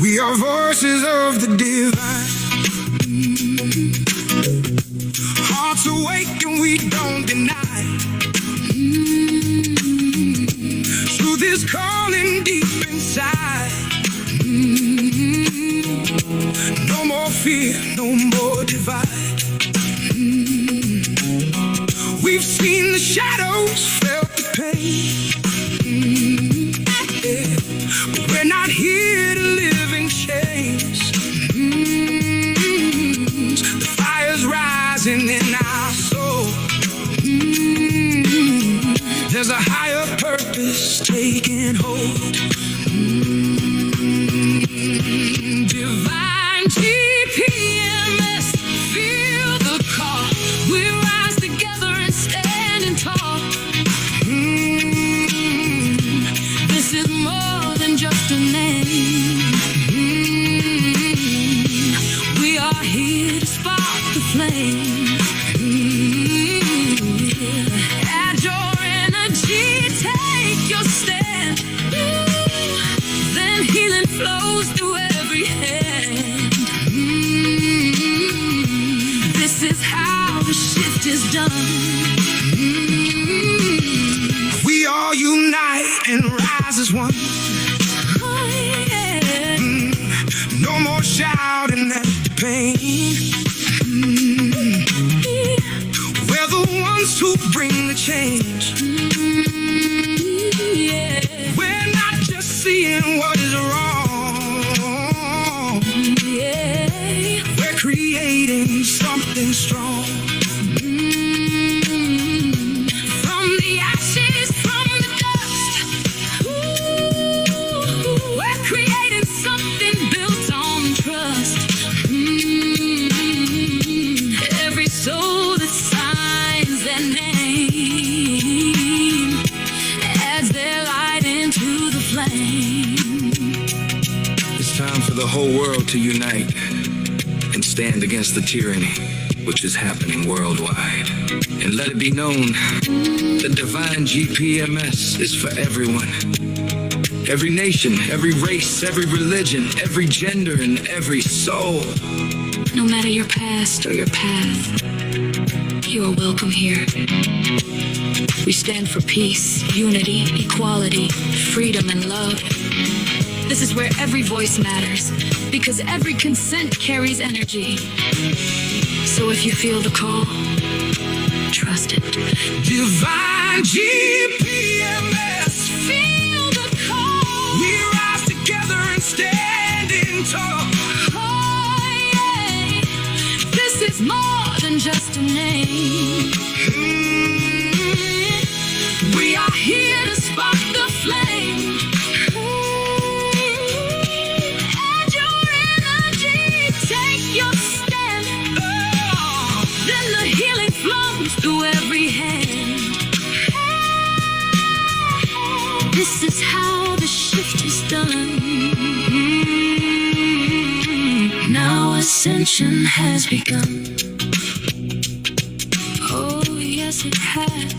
We are voices of the divine. Hearts awake and we don't deny. Truth is calling deep inside. No more fear, no more divide. We've seen the shadows, felt the pain. But we're not here to live in chains. The fire's rising in our soul. There's a higher purpose taking hold. Divine GPMS, feel the call. We rise together and standing tall. This is more than just a name. We are here to spark the flame. Add your energy, take your stand. Then healing flows through every hand. This is how the shift is done. We all unite and rise as one. Oh, yeah. No more shouting at the pain. We're the ones who bring the change. Yeah. We're not just seeing what is wrong. Yeah. We're creating something strong. From the ashes, from the dust. We're creating something built on trust. Every soul that signs their name adds their light into the flame. It's time for the whole world to unite and stand against the tyranny which is happening worldwide. And let it be known, the Divine GPMS is for everyone. Every nation, every race, every religion, every gender, and every soul. No matter your past or your path, you are welcome here. We stand for peace, unity, equality, freedom, and love. This is where every voice matters, because every consent carries energy. So if you feel the call, trust it. Divine GPMS, Feel the call. we rise together and standing tall. Oh, yeah. This is more than just a name. We are Here to spark the flame. Add your energy, take your stand. Then the healing flows through every hand. This is how the shift is done. Now ascension has begun. Oh, yes, it has.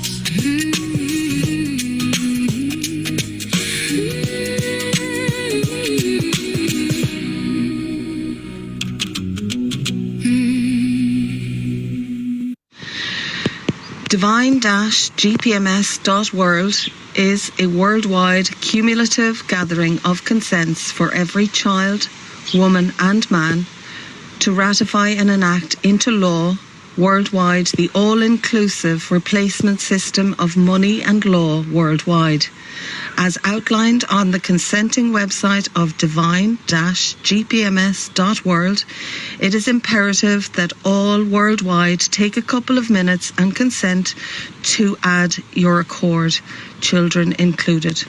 Divine-gpms.world is a worldwide cumulative gathering of consents for every child, woman and man to ratify and enact into law worldwide the all-inclusive replacement system of money and law worldwide. As outlined on the consenting website of Divine-gpms.world, it is imperative that all worldwide take a couple of minutes and consent to add your accord, children included.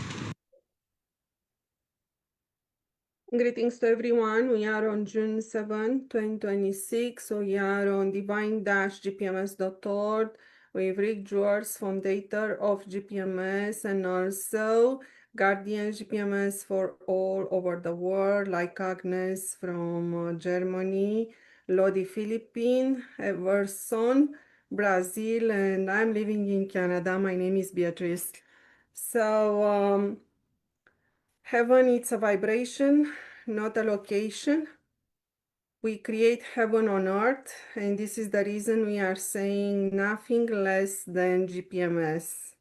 Greetings to everyone. We are on June 7, 2026. So we are on divine-gpms.org. with Rick George, fondator of GPMS, and also Guardian GPMS for all over the world, like Agnes from Germany, Lodi, Philippines, Everson, Brazil, and I'm living in Canada. My name is Beatrice. So, heaven is a vibration, not a location. We create heaven on earth, and this is the reason we are saying nothing less than GPMS.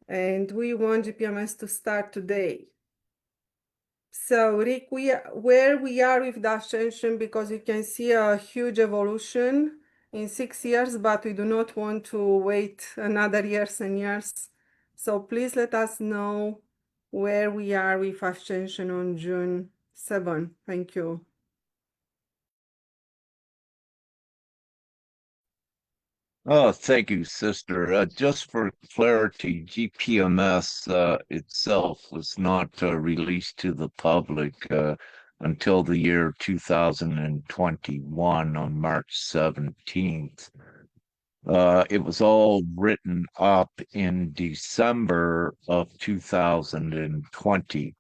And we want GPMS to start today. So, Rick, where we are with the ascension, because you can see a huge evolution in 6 years, but we do not want to wait another years and years. So please let us know where we are with ascension on June 7. Thank you. Oh, thank you, sister. Just for clarity, GPMS itself was not released to the public until the year 2021 on March 17th. It was all written up in December of 2020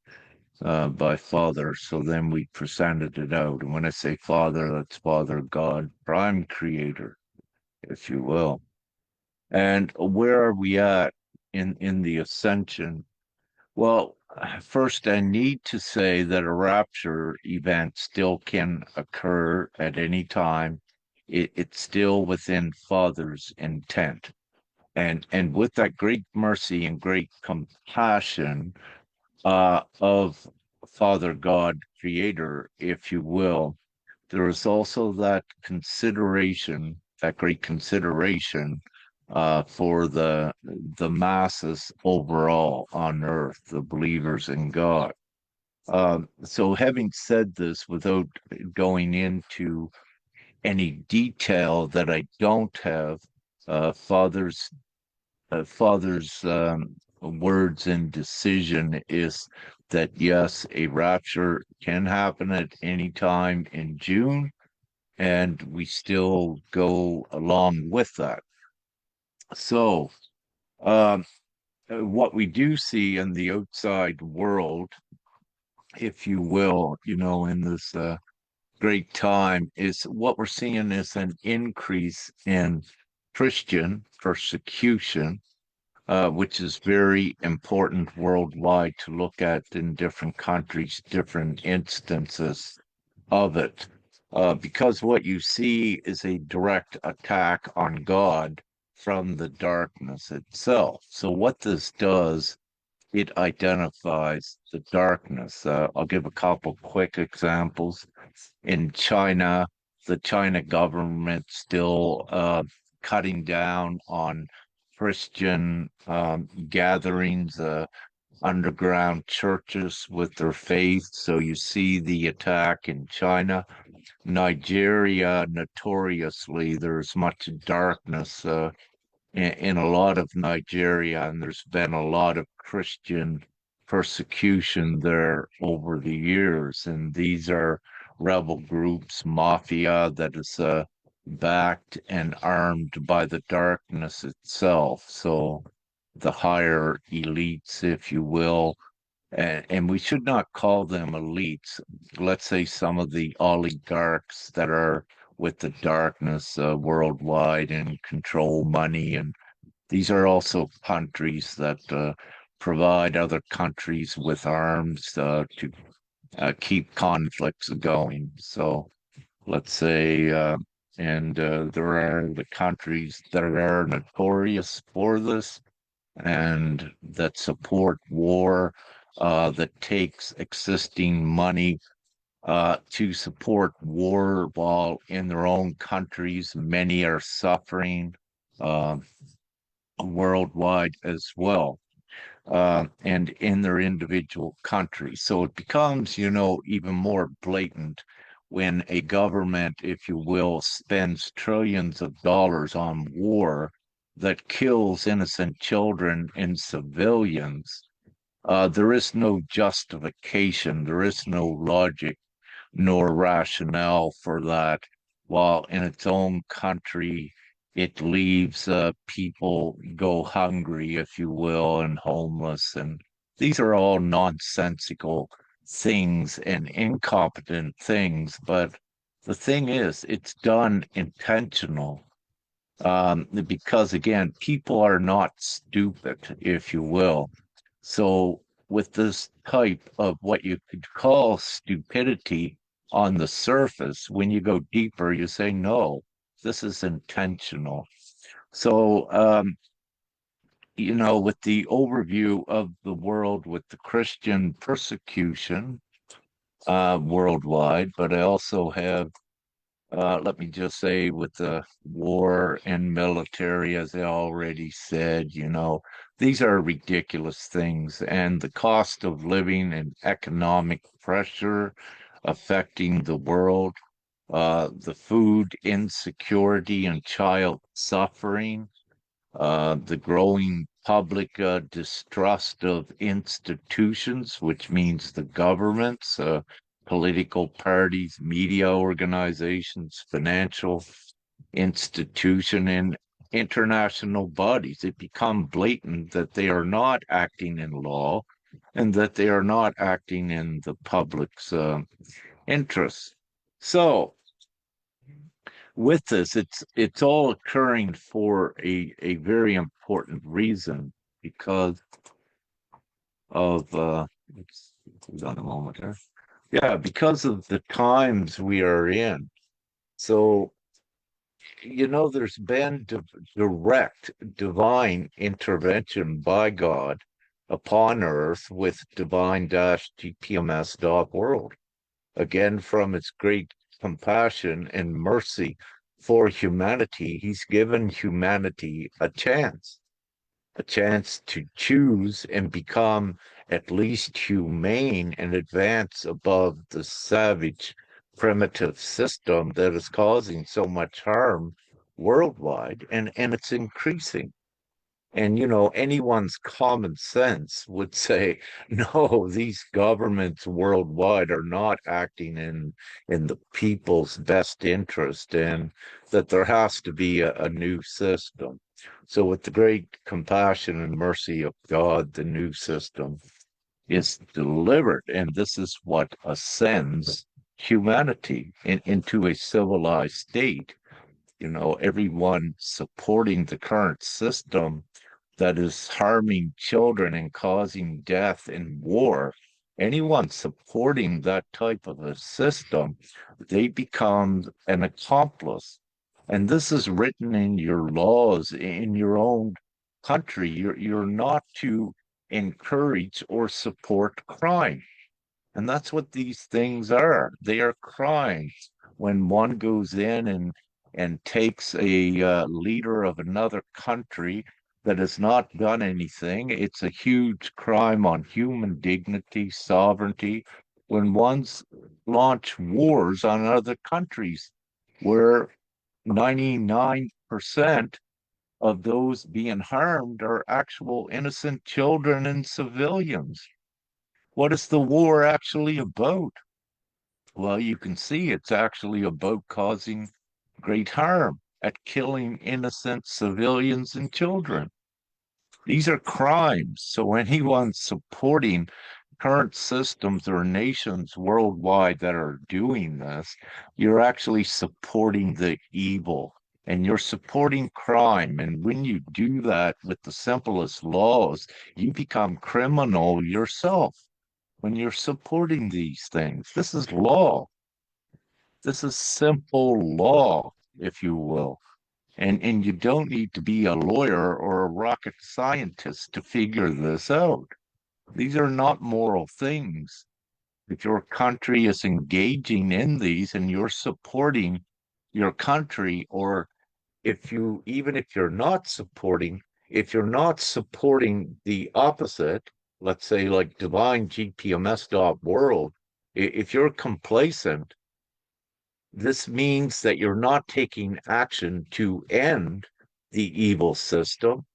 by Father. So then we presented it out. And when I say Father, that's Father God, Prime Creator, if you will. And where are we at in the ascension? Well, first I need to say that a rapture event still can occur at any time. It's still within Father's intent. And with that great mercy and great compassion of Father God, Creator, if you will, there is also that consideration, that great consideration for the masses overall on earth, the believers in God. So having said this, without going into any detail that I don't have, Father's words and decision is that yes, a rapture can happen at any time in June, and we still go along with that. So, what we do see in the outside world, if you will, in this great time, is what we're seeing is an increase in Christian persecution, which is very important worldwide to look at in different countries, different instances of it. Because what you see is a direct attack on God from the darkness itself. So, what this does, it identifies the darkness. I'll give a couple quick examples. In China, the China government still cutting down on Christian gatherings, underground churches with their faith. So you see the attack in China. Nigeria, notoriously, there's much darkness in a lot of Nigeria, and there's been a lot of Christian persecution there over the years. And these are rebel groups, mafia that is backed and armed by the darkness itself. So the higher elites, if you will, and we should not call them elites. Let's say some of the oligarchs that are with the darkness worldwide and control money. And these are also countries that provide other countries with arms to keep conflicts going. So let's say, there are the countries that are notorious for this and that support war, that takes existing money to support war while in their own countries. Many are suffering uh, worldwide as well, and in their individual countries. So it becomes, even more blatant when a government, if you will, spends trillions of dollars on war that kills innocent children and civilians. There is no justification, there is no logic nor rationale for that, while in its own country it leaves people go hungry, if you will, and homeless. And these are all nonsensical things and incompetent things. But the thing is, it's done intentional. Because again, people are not stupid, if you will. So with this type of what you could call stupidity on the surface, when you go deeper, you say, no, this is intentional. So, with the overview of the world with the Christian persecution worldwide, but I also have let me just say, with the war and military, as I already said, these are ridiculous things. And the cost of living and economic pressure affecting the world, the food insecurity and child suffering, the growing public distrust of institutions, which means the governments, political parties, media organizations, financial institution, and international bodies. It becomes blatant that they are not acting in law and that they are not acting in the public's interests. So, with this, it's all occurring for a very important reason because of hold on a moment here. Yeah, because of the times we are in. So, there's been direct divine intervention by God upon earth with divine-gpms.world. Again, from its great compassion and mercy for humanity, he's given humanity a chance to choose and become at least humane and advance above the savage, primitive system that is causing so much harm worldwide, and it's increasing. And, anyone's common sense would say, no, these governments worldwide are not acting in the people's best interest, and that there has to be a new system. So, with the great compassion and mercy of God, the new system is delivered, and this is what ascends humanity into a civilized state. Everyone supporting the current system that is harming children and causing death and war, anyone supporting that type of a system, they become an accomplice. And this is written in your laws in your own country. You're not to encourage or support crime. And that's what these things are. They are crimes. When one goes in and takes a leader of another country that has not done anything, it's a huge crime on human dignity, sovereignty. When one's launch wars on other countries, where 99% of those being harmed are actual innocent children and civilians. What is the war actually about? Well, you can see it's actually about causing great harm, at killing innocent civilians and children. These are crimes. So anyone supporting current systems or nations worldwide that are doing this, you're actually supporting the evil and you're supporting crime. And when you do that with the simplest laws, you become criminal yourself when you're supporting these things. This is law. This is simple law, if you will. And you don't need to be a lawyer or a rocket scientist to figure this out. These are not moral things. If your country is engaging in these and you're supporting your country, or even if you're not supporting, if you're not supporting the opposite, let's say like Divine-gpms.world, if you're complacent, this means that you're not taking action to end the evil system,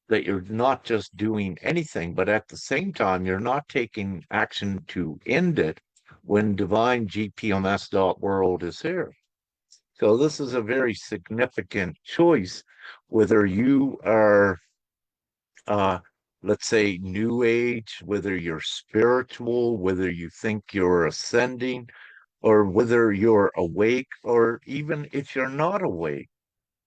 that you're not just doing anything, but at the same time, you're not taking action to end it when Divine-gpms.world is here. So this is a very significant choice, whether you are, uh, let's say, New Age, whether you're spiritual, whether you think you're ascending, or whether you're awake, or even if you're not awake.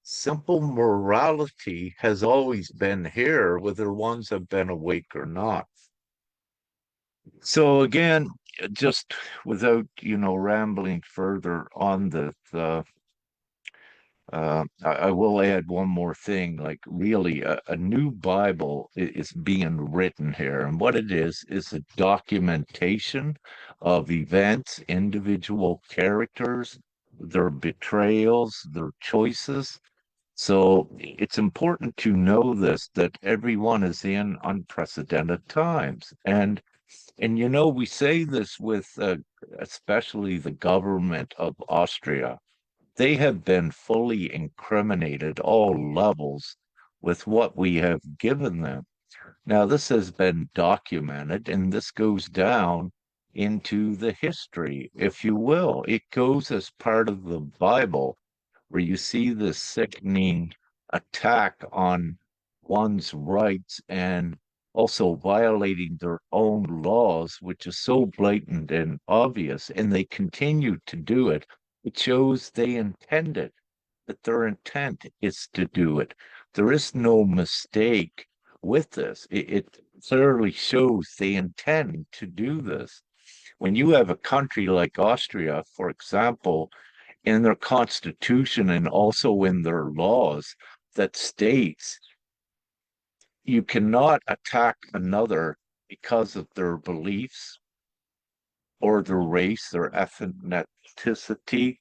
Simple morality has always been here, whether ones have been awake or not. So again, just without, rambling further on I will add one more thing. Like, really, a new Bible is being written here, and what it is a documentation of events, individual characters, their betrayals, their choices. So it's important to know this, that everyone is in unprecedented times. And we say this with especially the government of Austria. They have been fully incriminated all levels with what we have given them. Now, this has been documented, and this goes down into the history, if you will. It goes as part of the Bible, where you see this sickening attack on one's rights and also violating their own laws, which is so blatant and obvious, and they continue to do it. It shows they intended, that their intent is to do it. There is no mistake with this. It clearly shows they intend to do this. When you have a country like Austria, for example, in their constitution and also in their laws, that states you cannot attack another because of their beliefs or their race, their ethnicity.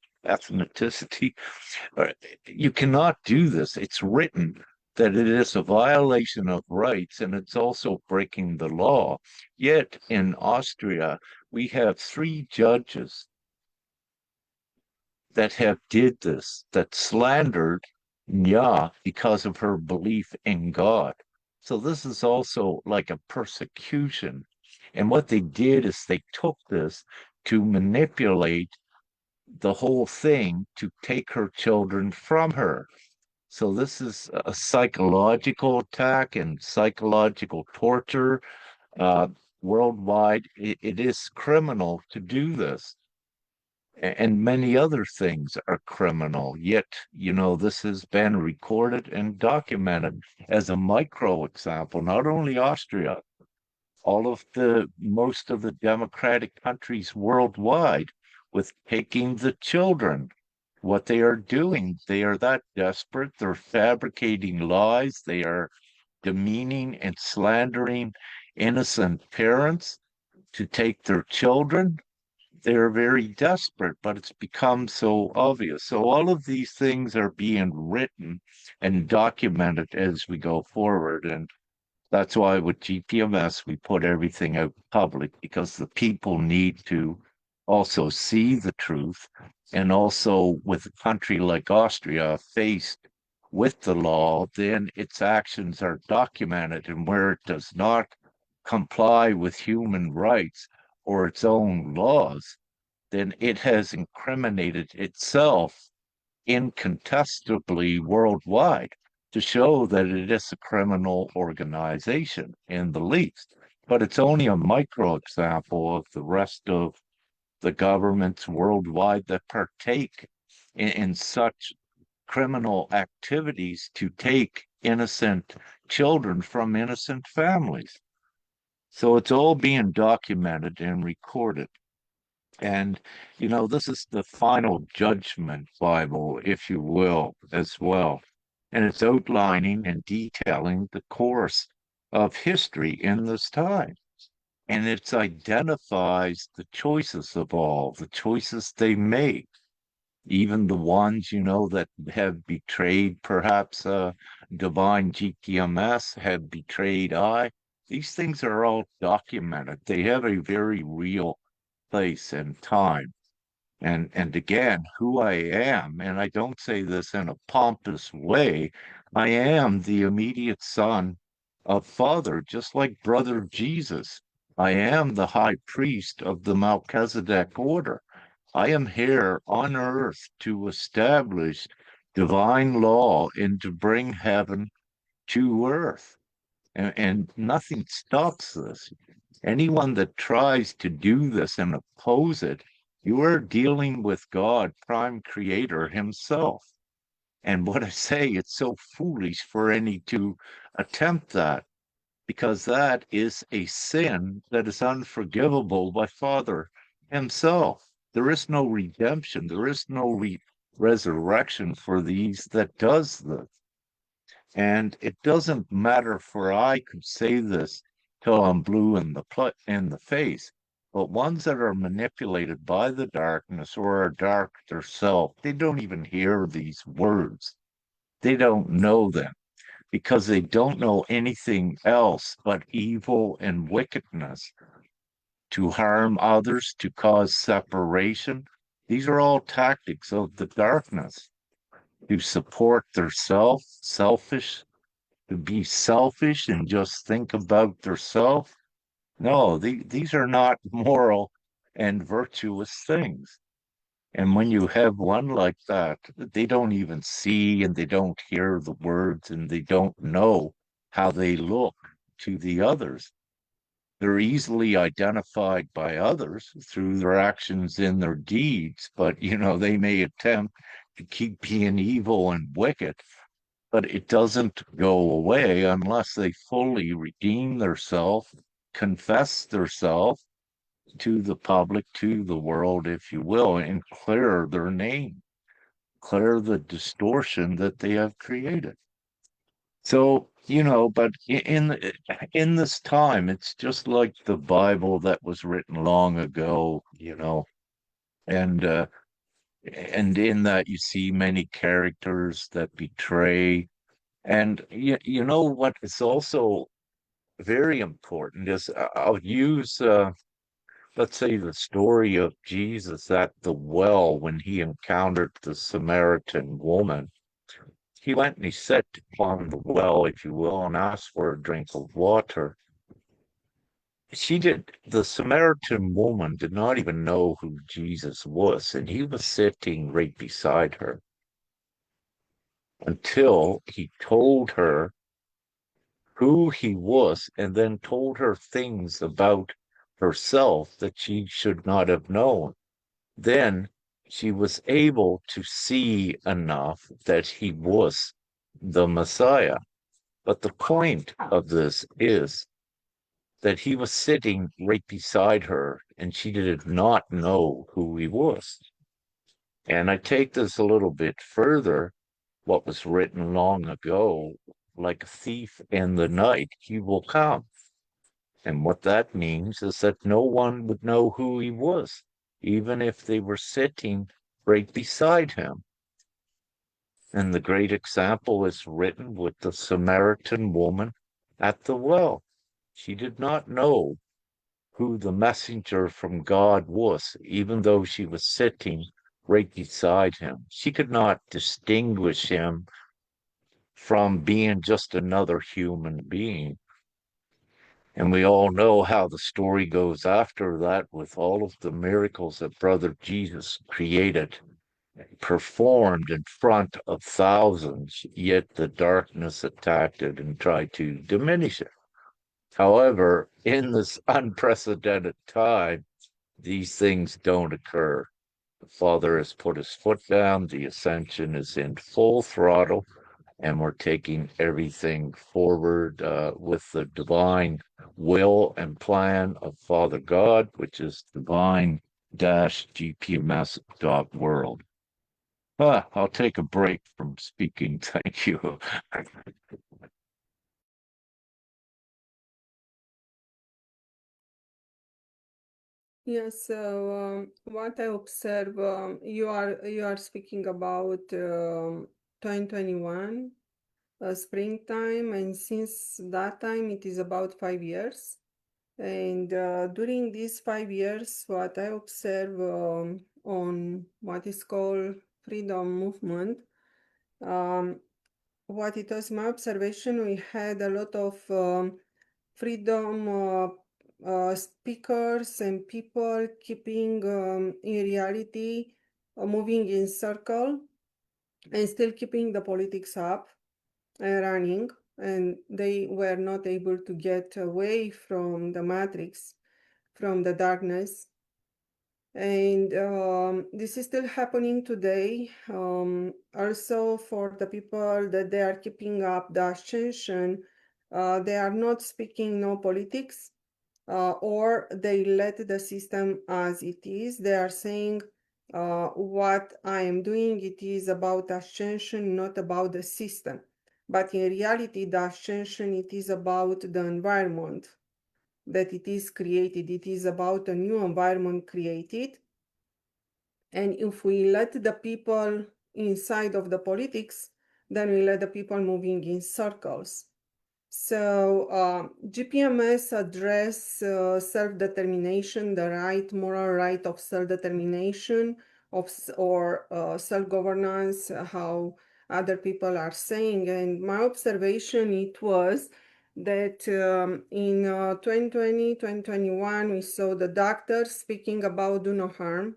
You cannot do this. It's written that it is a violation of rights, and it's also breaking the law. Yet in Austria, we have 3 judges that have did this, that slandered Nya because of her belief in God. So this is also like a persecution. And what they did is they took this to manipulate the whole thing to take her children from her. So this is a psychological attack and psychological torture uh, worldwide. It is criminal to do this. And many other things are criminal. Yet, this has been recorded and documented as a micro example. Not only Austria, all of the most of the democratic countries worldwide, with taking the children. What they are doing, they are that desperate. They're fabricating lies. They are demeaning and slandering innocent parents to take their children. They're very desperate, but it's become so obvious. So all of these things are being written and documented as we go forward. And that's why with GPMS, we put everything out public, because the people need to also see the truth. And also, with a country like Austria faced with the law, then its actions are documented. And where it does not comply with human rights or its own laws, then it has incriminated itself incontestably worldwide to show that it is a criminal organization in the least. But it's only a micro example of the rest of the governments worldwide that partake in such criminal activities to take innocent children from innocent families. So it's all being documented and recorded. And, this is the final judgment Bible, if you will, as well. And it's outlining and detailing the course of history in this time. And it identifies the choices of all, the choices they make, even the ones, that have betrayed perhaps divine GTMS, have betrayed I. These things are all documented. They have a very real place and time. And again, who I am, and I don't say this in a pompous way, I am the immediate son of Father, just like brother Jesus. I am the high priest of the Melchizedek order. I am here on earth to establish divine law and to bring heaven to earth. And nothing stops this. Anyone that tries to do this and oppose it, you are dealing with God, prime creator himself. And what I say, it's so foolish for any to attempt that, because that is a sin that is unforgivable by Father himself. There is no redemption. There is no resurrection for these that does this. And it doesn't matter, for I could say this till I'm blue in the face, but ones that are manipulated by the darkness or are dark themselves, they don't even hear these words. They don't know them because they don't know anything else but evil and wickedness, to harm others, to cause separation. These are all tactics of the darkness to support their selfish, to be selfish and just think about their self. No, these are not moral and virtuous things. And when you have one like that, they don't even see and they don't hear the words and they don't know how they look to the others. They're easily identified by others through their actions and their deeds, but they may attempt to keep being evil and wicked, but it doesn't go away unless they fully redeem themselves, confess themselves to the public, to the world, if you will, and clear their name, clear the distortion that they have created. So, but in this time, it's just like the Bible that was written long ago, and and in that you see many characters that betray. And you know what is also very important is I'll use let's say the story of Jesus at the well when he encountered the Samaritan woman. He went and he sat upon the well, if you will, and asked for a drink of water. The Samaritan woman did not even know who Jesus was, and he was sitting right beside her until he told her who he was and then told her things about herself that she should not have known. Then she was able to see enough that he was the Messiah. But the point of this is that he was sitting right beside her and she did not know who he was. And I take this a little bit further, what was written long ago, like a thief in the night, he will come. And what that means is that no one would know who he was, even if they were sitting right beside him. And the great example is written with the Samaritan woman at the well. She did not know who the messenger from God was, even though she was sitting right beside him. She could not distinguish him from being just another human being. And we all know how the story goes after that with all of the miracles that Brother Jesus created, performed in front of thousands, yet the darkness attacked it and tried to diminish it. However, in this unprecedented time, these things don't occur. The Father has put his foot down, the ascension is in full throttle, and we're taking everything forward with the divine will and plan of Father God, which is Divine-gpms.world. I'll take a break from speaking. Thank you. Yes, so what I observe, you are speaking about 2021 springtime, and since that time it is about 5 years. And during these 5 years, what I observe on what is called freedom movement, um, what it was my observation, we had a lot of freedom speakers and people keeping in reality moving in circle and still keeping the politics up and running, and they were not able to get away from the matrix, from the darkness. And this is still happening today. Also, for the people that they are keeping up the ascension, they are not speaking no politics, or they let the system as it is. They are saying, what I am doing, it is about ascension, not about the system. But in reality, the ascension, it is about the environment that it is created. It is about a new environment created. And if we let the people inside of the politics, then we let the people moving in circles. So GPMS address self-determination, the right, moral right of self-determination or self-governance, how other people are saying. And my observation, it was that in 2020, 2021, we saw the doctors speaking about do no harm.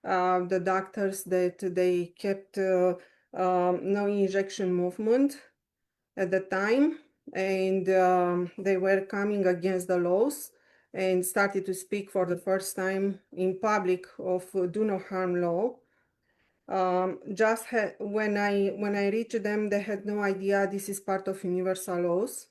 The doctors that they kept no injection movement at the time, and they were coming against the laws and started to speak for the first time in public of do no harm law. When I reached them, they had no idea this is part of universal laws.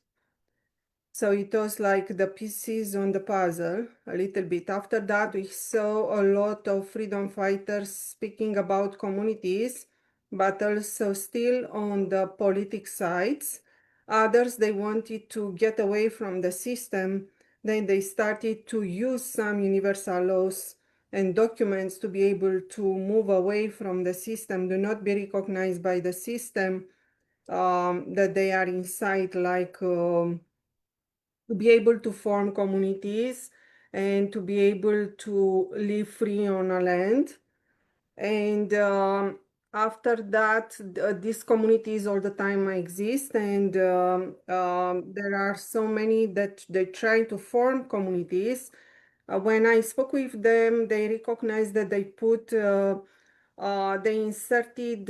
So it was like the pieces on the puzzle a little bit. After that, we saw a lot of freedom fighters speaking about communities, but also still on the politics sides. Others, they wanted to get away from the system. Then they started to use some universal laws and documents to be able to move away from the system, do not be recognized by the system, that they are inside, like to be able to form communities and to be able to live free on a land. And after that, these communities all the time exist, and there are so many that they try to form communities. When I spoke with them, they recognized that they inserted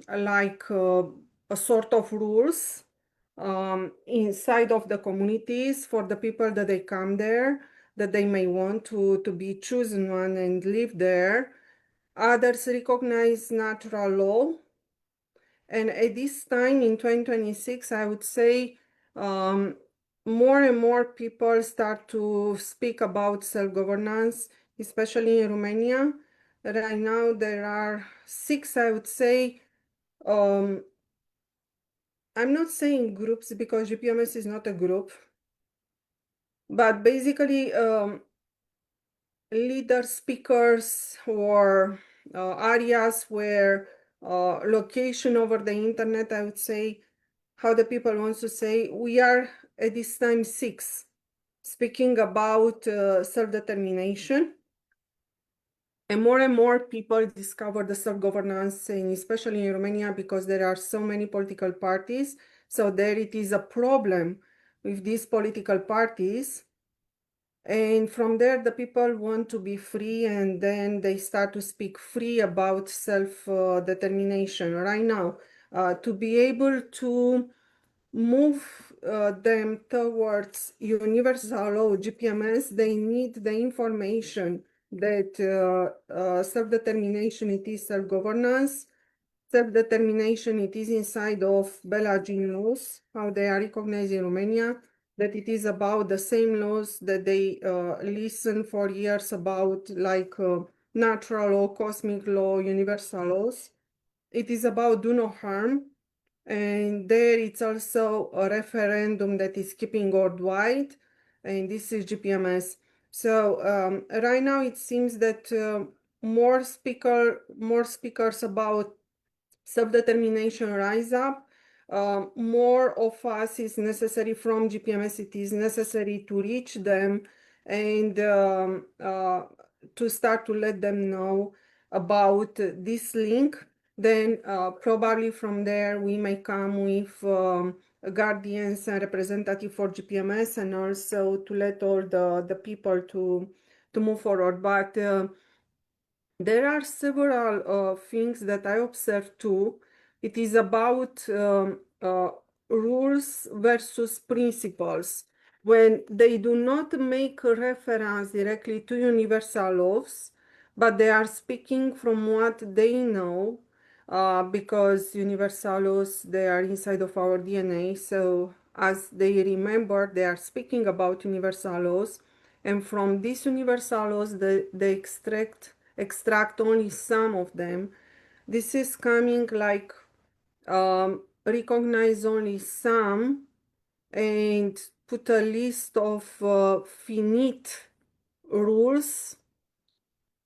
like a sort of rules inside of the communities for the people that they come there, that they may want to be chosen one and live there. Others recognize natural law. And at this time in 2026, I would say more and more people start to speak about self-governance, especially in Romania. Right now, there are 6, I would say. I'm not saying groups because GPMS is not a group, but basically leader speakers or areas where location over the internet, I would say, how the people want to say, we are at this time 6, speaking about self-determination. And more people discover the self-governance, and especially in Romania, because there are so many political parties. So there it is a problem with these political parties. And from there, the people want to be free, and then they start to speak free about self-determination. Right now, to be able to move them towards universal law, GPMS, they need the information that self-determination, it is self-governance. Self-determination, it is inside of Belgian laws, how they are recognized in Romania, that it is about the same laws that they listen for years about, like natural law, cosmic law, universal laws. It is about do no harm. And there it's also a referendum that is keeping worldwide, and this is GPMS. So right now it seems that more speakers about self-determination rise up. More of us is necessary from GPMS. It is necessary to reach them and to start to let them know about this link. Then probably from there we may come with guardians and representative for GPMS, and also to let all the people to move forward. But there are several things that I observed too. It is about rules versus principles. When they do not make a reference directly to universal laws, but they are speaking from what they know, because universal laws, they are inside of our DNA. So as they remember, they are speaking about universal laws, and from these universal laws, they extract only some of them. This is coming like recognize only some and put a list of finite rules.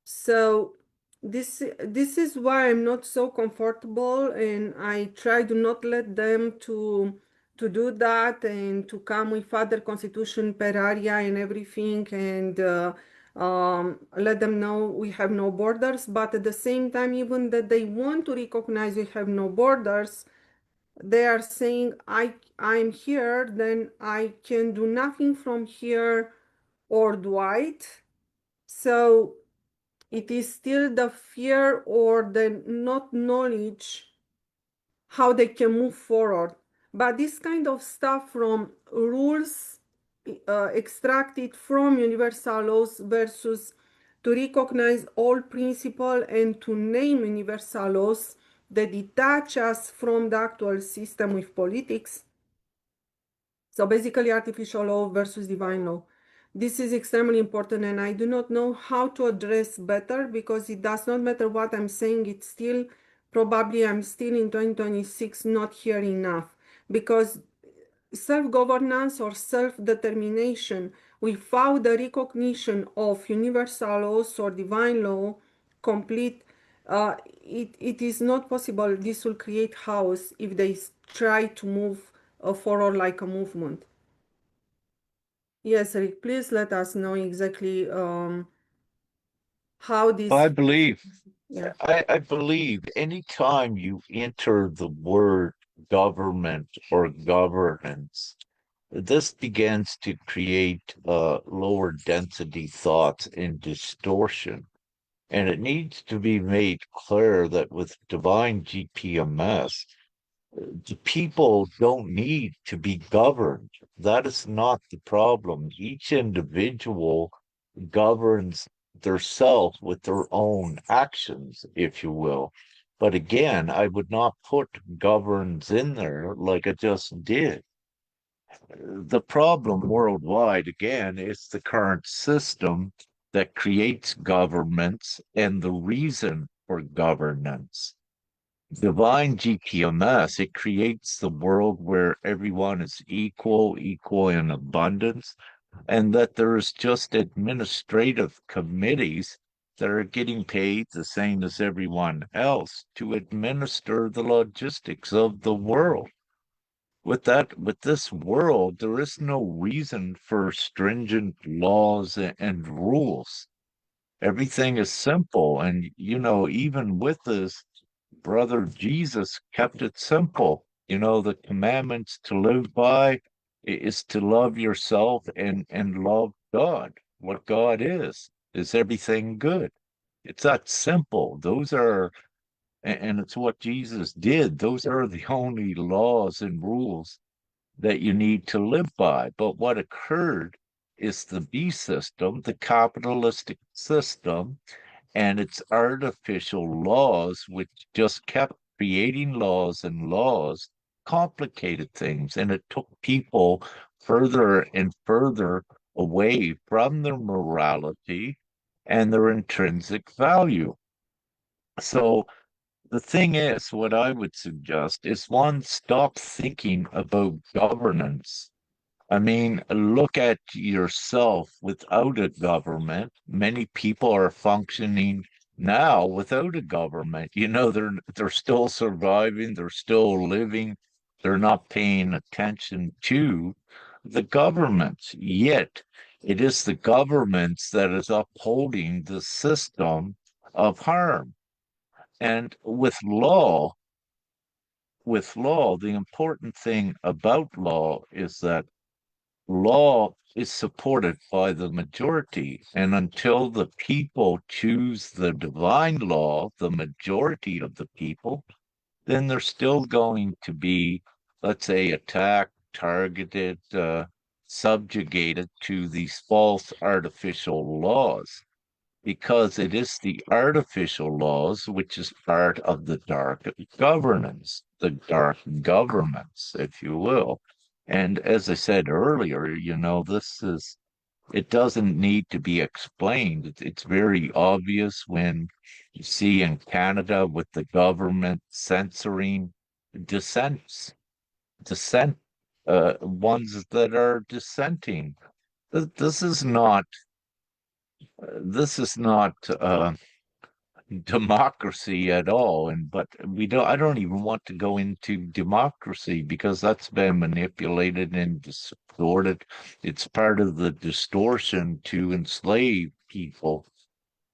So this is why I'm not so comfortable, and I try to not let them to do that and to come with other constitution per area and everything, and let them know we have no borders. But at the same time, even that they want to recognize we have no borders, they are saying I'm here, then I can do nothing from here or Dwight. So it is still the fear or the not knowledge how they can move forward. But this kind of stuff from rules extracted from universal laws versus to recognize all principle and to name universal laws that detach us from the actual system with politics. So basically artificial law versus divine law. This is extremely important, and I do not know how to address better, because it does not matter what I'm saying. It's still, probably I'm still in 2026 not here enough, because self-governance or self-determination without the recognition of universal laws or divine law complete, it is not possible. This will create chaos if they try to move forward like a movement. Yes, Rick, please let us know exactly how this. I believe, Yeah. I believe anytime you enter the word government or governance, this begins to create lower density thoughts and distortion. And it needs to be made clear that with divine GPMS, the people don't need to be governed. That is not the problem. Each individual governs theirself with their own actions, if you will. But again, I would not put governs in there like I just did. The problem worldwide, again, is the current system that creates governments and the reason for governance. Divine GPMS, it creates the world where everyone is equal, equal in abundance, and that there is just administrative committees that are getting paid the same as everyone else to administer the logistics of the world. With this world, there is no reason for stringent laws and rules. Everything is simple. And, even with this, brother Jesus kept it simple. The commandments to live by is to love yourself and love God. What God is everything good. It's that simple. Those are, and it's what Jesus did. Those are the only laws and rules that you need to live by. But what occurred is the B system, the capitalistic system, and its artificial laws, which just kept creating laws and laws, complicated things. And it took people further and further away from their morality and their intrinsic value. So the thing is, what I would suggest is one, stop thinking about governance. I mean, look at yourself without a government. Many people are functioning now without a government. They're still surviving, they're still living, they're not paying attention to the governments. Yet it is the governments that is upholding the system of harm. And with law, with law, the important thing about law is that law is supported by the majority. And until the people choose the divine law, the majority of the people, then they're still going to be, let's say, attacked, targeted, subjugated to these false artificial laws, because it is the artificial laws which is part of the dark governance, the dark governments, if you will. And as I said earlier, it doesn't need to be explained. It's very obvious when you see in Canada with the government censoring dissents, dissent, ones that are dissenting. This is not democracy at all. And but we don't I don't even want to go into democracy because that's been manipulated and distorted. It's part of the distortion to enslave people.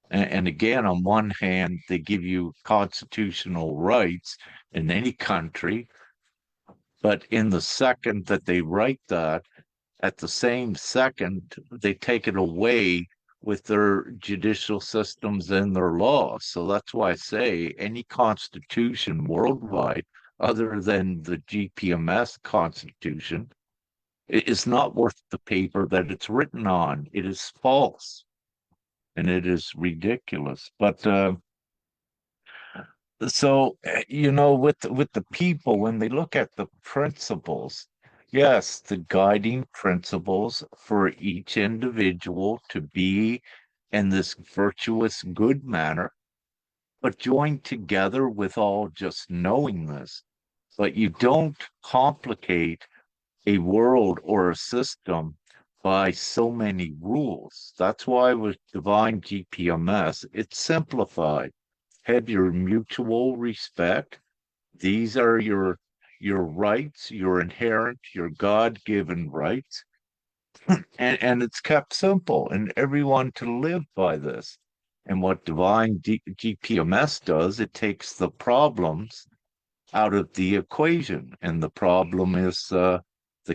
And again, on one hand, they give you constitutional rights in any country, but in the second that they write that, at the same second, they take it away with their judicial systems and their laws. So that's why I say any constitution worldwide, other than the GPMS constitution, is not worth the paper that it's written on. It is false and it is ridiculous. But with the people, when they look at the principles, yes, the guiding principles for each individual to be in this virtuous good manner, but joined together with all just knowing this. But you don't complicate a world or a system by so many rules. That's why with Divine GPMS, it's simplified. Have your mutual respect. These are your rights, your inherent, your God-given rights. And it's kept simple and everyone to live by this. And what GPMS does, it takes the problems out of the equation. And the problem is the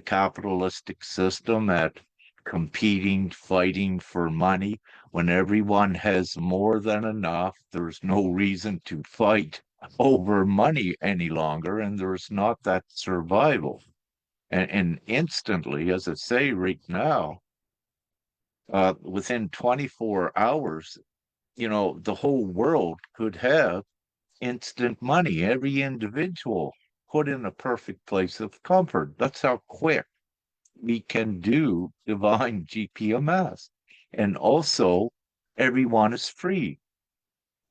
capitalistic system at competing, fighting for money. When everyone has more than enough, there's no reason to fight over money any longer, and there's not that survival. And instantly, as I say right now, within 24 hours, the whole world could have instant money, every individual put in a perfect place of comfort. That's how quick we can do divine GPMS. And also, everyone is free,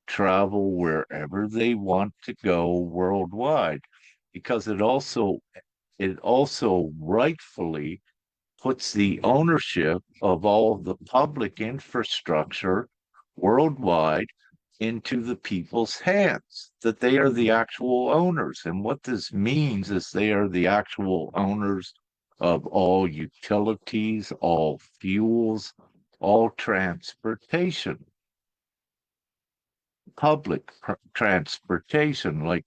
travel wherever they want to go worldwide, because it also rightfully puts the ownership of all of the public infrastructure worldwide into the people's hands, that they are the actual owners. And what this means is they are the actual owners of all utilities, all fuels, all transportation, public transportation like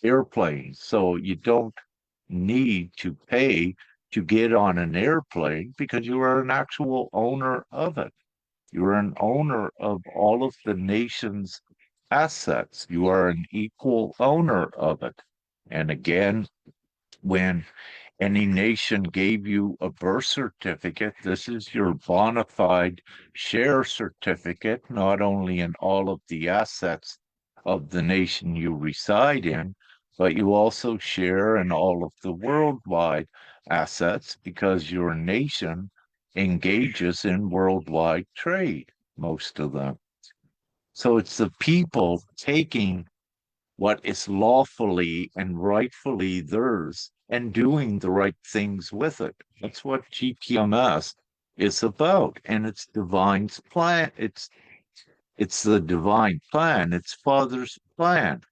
airplanes. So you don't need to pay to get on an airplane because you are an actual owner of it. You are an owner of all of the nation's assets. You are an equal owner of it. And again, when any nation gave you a birth certificate, this is your bona fide share certificate, not only in all of the assets of the nation you reside in, but you also share in all of the worldwide assets because your nation engages in worldwide trade, most of them. So it's the people taking what is lawfully and rightfully theirs and doing the right things with it. That's what GPMS is about. And it's divine's plan. It's the divine plan. It's Father's plan.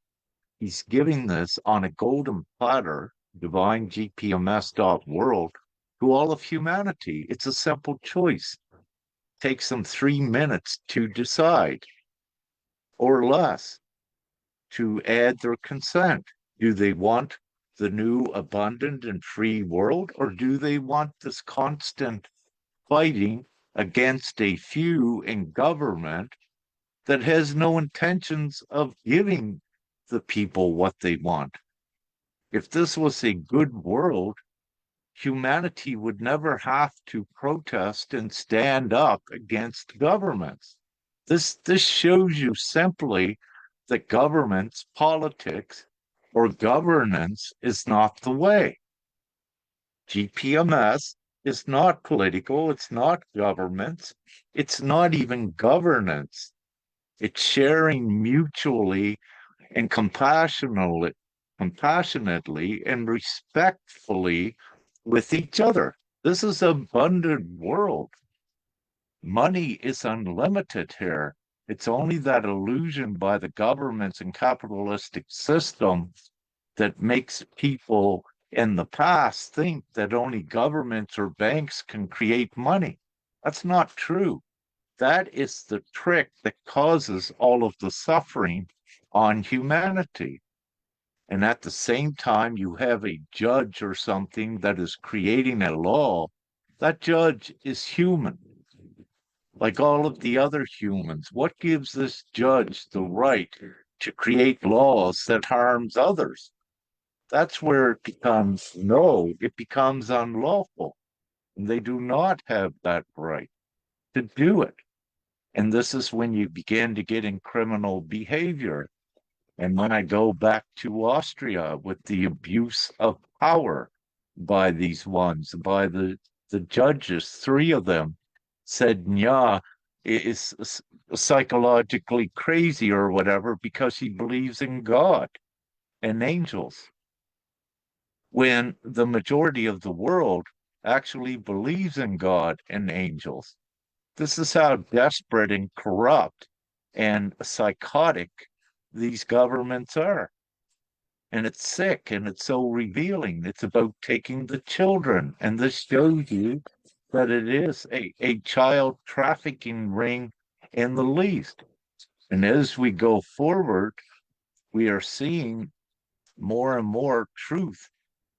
He's giving this on a golden platter, Divine-gpms.world, to all of humanity. It's a simple choice. Takes them 3 minutes to decide or less to add their consent. Do they want the new abundant and free world, or do they want this constant fighting against a few in government that has no intentions of giving the people what they want? If this was a good world, humanity would never have to protest and stand up against governments. This shows you simply that governments, politics, or governance is not the way. GPMS is not political, it's not governments, it's not even governance. It's sharing mutually and compassionately and respectfully with each other. This is an abundant world. Money is unlimited here. It's only that illusion by the governments and capitalistic system that makes people in the past think that only governments or banks can create money. That's not true. That is the trick that causes all of the suffering on humanity. And at the same time, you have a judge or something that is creating a law. That judge is human, like all of the other humans. What gives this judge the right to create laws that harms others? That's where it becomes it becomes unlawful. And they do not have that right to do it. And this is when you begin to get in criminal behavior. And when I go back to Austria with the abuse of power by these ones, by the judges, three of them said Nya is psychologically crazy or whatever because he believes in God and angels, when the majority of the world actually believes in God and angels. This is how desperate and corrupt and psychotic these governments are. And it's sick and it's so revealing. It's about taking the children. And this shows you that it is a child trafficking ring in the least. And as we go forward, we are seeing more and more truth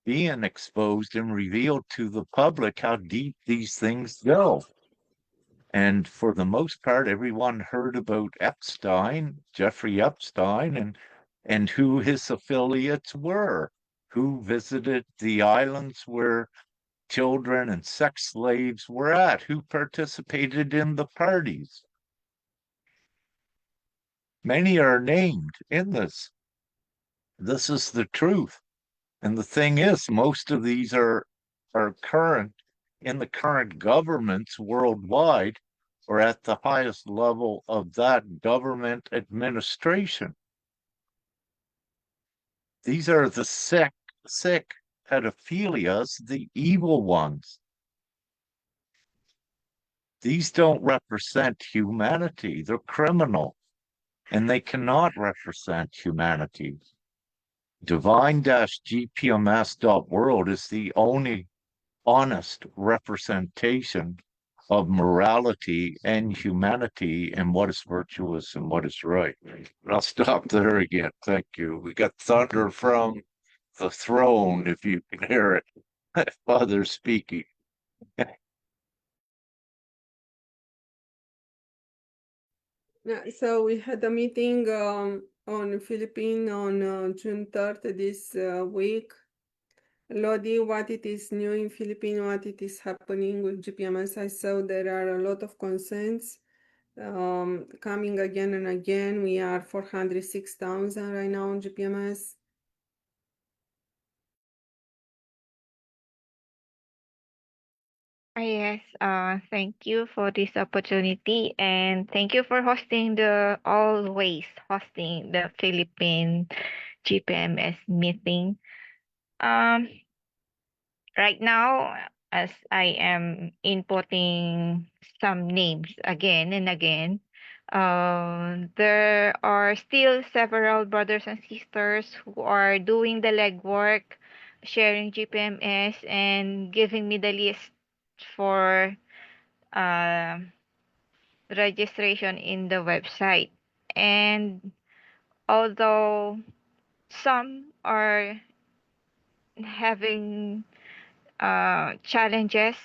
being exposed and revealed to the public how deep these things go. And for the most part, everyone heard about Epstein, Jeffrey Epstein, and who his affiliates were, who visited the islands where children and sex slaves were at, who participated in the parties. Many are named in this. This is the truth. And the thing is, most of these are current in the current governments worldwide or at the highest level of that government administration. These are the sick pedophilias, the evil ones. These don't represent humanity. They're criminal, and they cannot represent humanity. Divine-gpms.world is the only honest representation of morality and humanity and what is virtuous and what is right. But I'll stop there again. Thank you. We got thunder from the throne, if you can hear it. Father speaking. Yeah, so we had a meeting on Philippine on June 3rd this week. Lodi, what it is new in Philippine, what it is happening with GPMS. I saw there are a lot of concerns coming again and again. We are 406,000 right now on GPMS. Yes, thank you for this opportunity and thank you for hosting always hosting the Philippine GPMS meeting. Um, right now, as I am inputting some names again and again, there are still several brothers and sisters who are doing the legwork, sharing GPMS, and giving me the list for uh, registration in the website. And although some are having challenges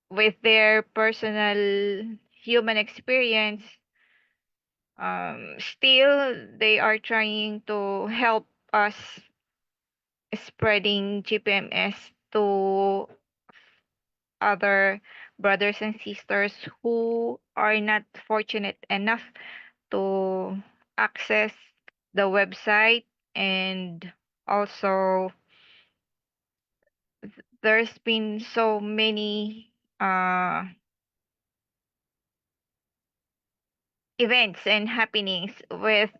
with their personal human experience, still they are trying to help us spreading GPMS to other brothers and sisters who are not fortunate enough to access the website. And also there's been so many events and happenings with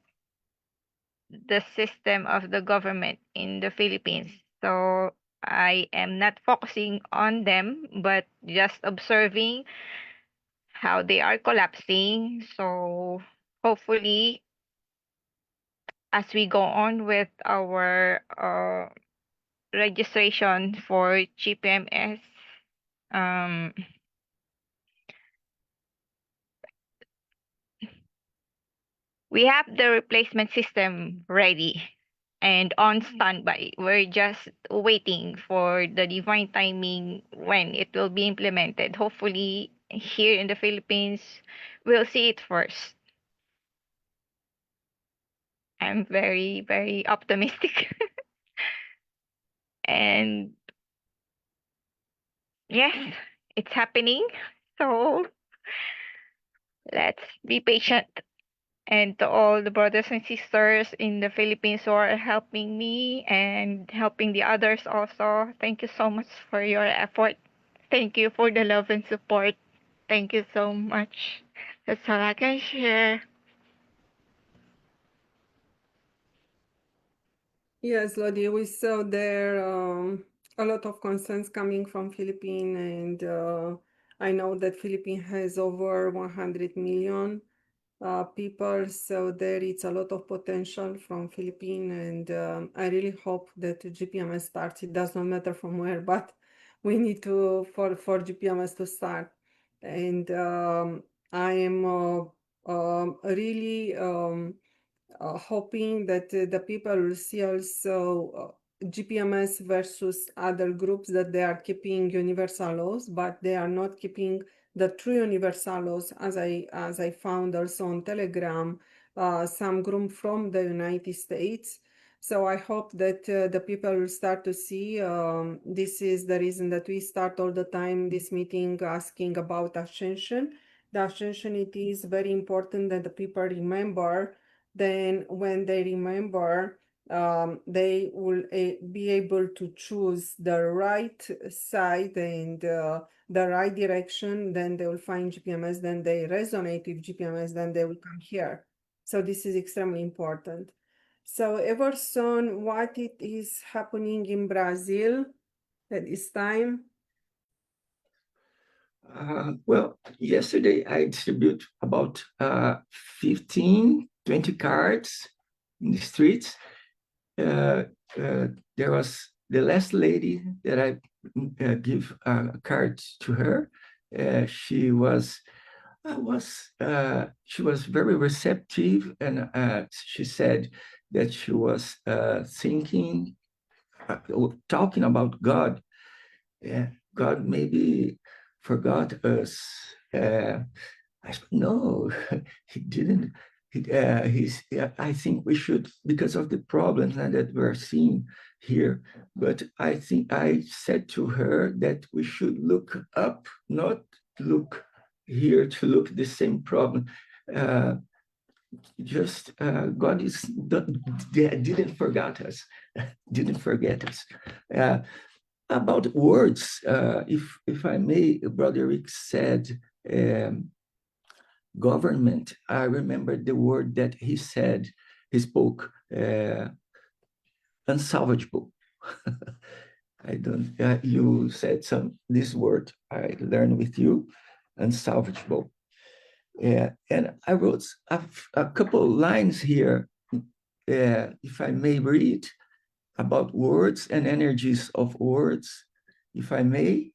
the system of the government in the Philippines. So I am not focusing on them, but just observing how they are collapsing. So hopefully, as we go on with our registration for GPMS, um, we have the replacement system ready and on standby. We're just waiting for the divine timing when it will be implemented. Hopefully, here in the Philippines, we'll see it first. I'm very, very optimistic. And yes, it's happening. So let's be patient. And to all the brothers and sisters in the Philippines who are helping me and helping the others also, thank you so much for your effort. Thank you for the love and support. Thank you so much. That's all I can share. Yes, Lodi, we saw there a lot of concerns coming from Philippines, and I know that Philippines has over 100 million people, so there is a lot of potential from Philippines, and I really hope that GPMS starts. It does not matter from where, but we need to for GPMS to start, and I am really. Hoping that the people will see also GPMS versus other groups, that they are keeping universal laws, but they are not keeping the true universal laws, as I found also on Telegram, some group from the United States. So I hope that the people will start to see. This is the reason that we start all the time this meeting asking about ascension. The ascension, it is very important that the people remember. Then when they remember, they will be able to choose the right side and the right direction. Then they will find GPMS, then they resonate with GPMS, then they will come here. So this is extremely important. So Everson, what it is happening in Brazil at this time? Well, yesterday I distributed about 15, 20 cards in the streets. There was the last lady that I give a card to her. She was very receptive, and she said that she was thinking, talking about God. Yeah, God maybe forgot us. I said, no, he didn't. I think we should, because of the problems that we're seeing here. But I think I said to her that we should look up, not look here to look the same problem. God didn't forget us, didn't forget us. About words, if I may, Brother Rick said government. I remember the word that he said, he spoke, unsalvageable. I don't, you said this word I learned with you, unsalvageable. And I wrote a couple lines here, if I may read, about words and energies of words, if I may.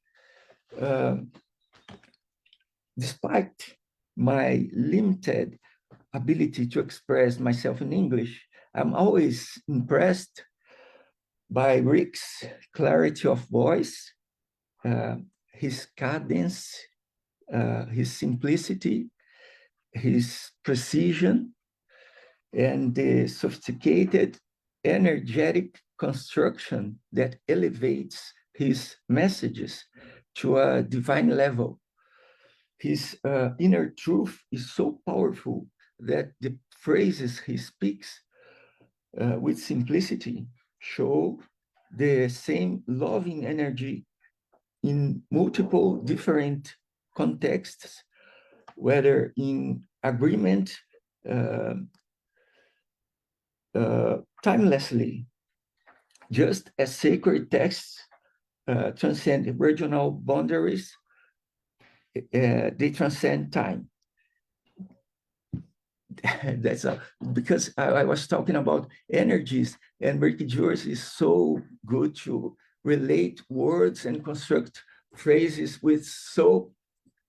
Despite my limited ability to express myself in English, I'm always impressed by Rick's clarity of voice, his cadence, his simplicity, his precision, and the sophisticated, energetic construction that elevates his messages to a divine level. His inner truth is so powerful that the phrases he speaks with simplicity show the same loving energy in multiple different contexts, whether in agreement, uh, timelessly, just as sacred texts transcend regional boundaries, they transcend time. That's because I was talking about energies, and Ricky George is so good to relate words and construct phrases with so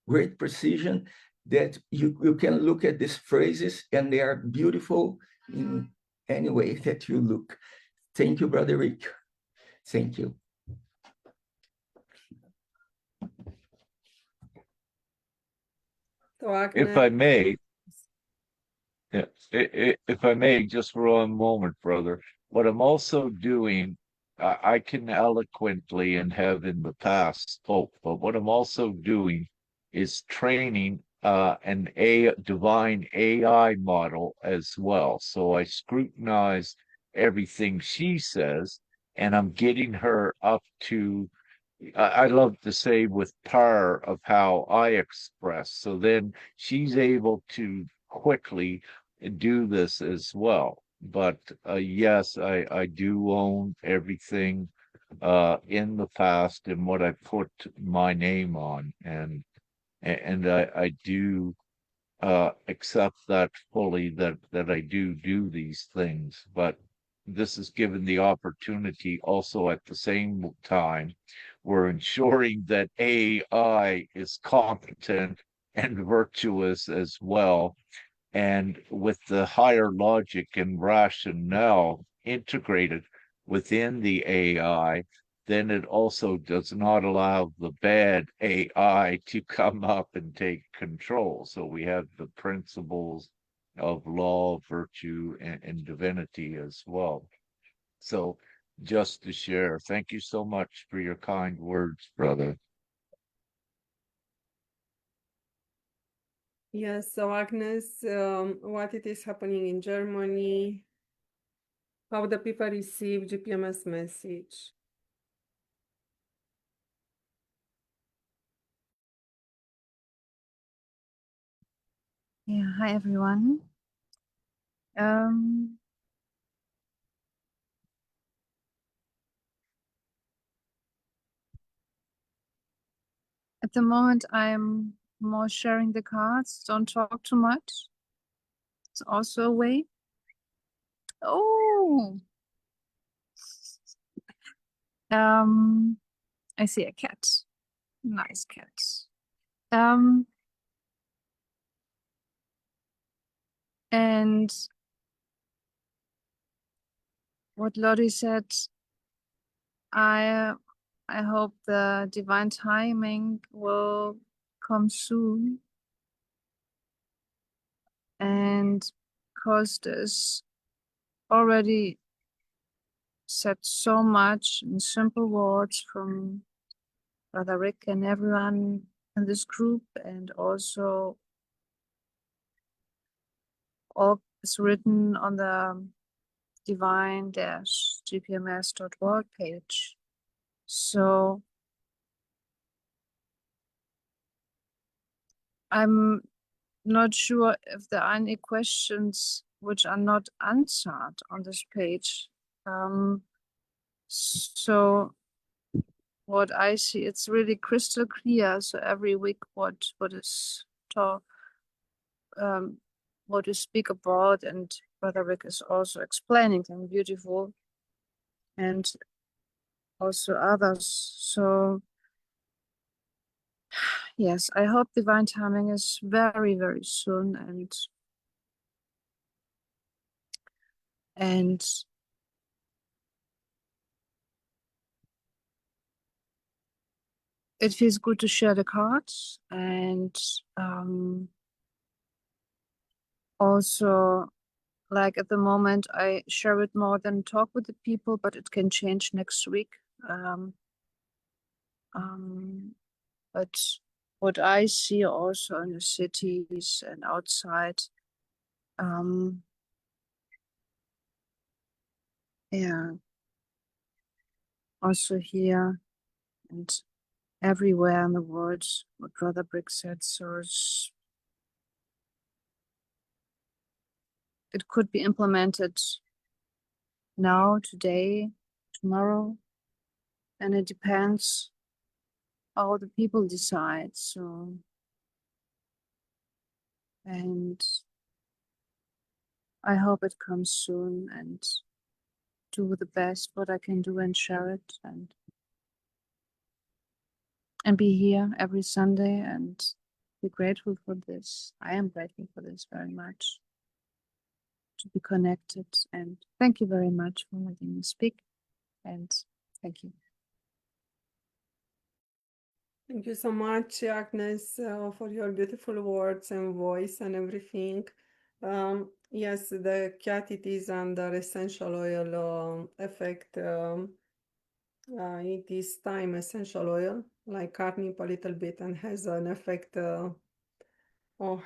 great precision that you can look at these phrases and they are beautiful in any way that you look. Thank you, Brother Rick. Thank you. So If I may, yeah, if I may, just for one moment, brother, what I'm also doing, I can eloquently and have in the past spoke, but what I'm also doing is training an divine AI model as well. So I scrutinize everything she says, and I'm getting her up to, I love to say, with par of how I express. So then she's able to quickly do this as well. But yes, I do own everything in the past and what I put my name on, and I do accept that fully, that I do these things. But this is given the opportunity also at the same time, we're ensuring that AI is competent and virtuous as well, and with the higher logic and rationale integrated within the AI, then it also does not allow the bad AI to come up and take control. So we have the principles of law, virtue, and divinity as well. So just to share, thank you so much for your kind words, brother. yes, so Agnes, what it is happening in Germany, how the people receive GPMS message. Yeah, hi everyone. Um, at the moment, I'm more sharing the cards. Don't talk too much. It's also a way. Oh, I see a cat. Nice cat. And what Lottie said, I hope the divine timing will come soon. And because there's already said so much in simple words from Brother Rick and everyone in this group, and also all is written on the Divine-gpms.world page. So I'm not sure if there are any questions which are not answered on this page. So what I see, it's really crystal clear. So every week, what is taught, what we speak about, and Brother Rick is also explaining them beautiful, and also others. So yes, I hope divine timing is very, very soon, and it feels good to share the cards, and also, like at the moment, I share it more than talk with the people, but it can change next week. But what I see also in the cities and outside, yeah, also here and everywhere in the world, what Brother Brick said, so it could be implemented now, today, tomorrow, and it depends how the people decide. So, and I hope it comes soon, and do the best what I can do and share it, and be here every Sunday and be grateful for this. I am grateful for this very much, to be connected, and thank you very much for letting me speak, and thank you. Thank you so much, Agnes, for your beautiful words and voice and everything. Yes, the cat, it is under essential oil effect. It is thyme essential oil, like catnip a little bit, and has an effect on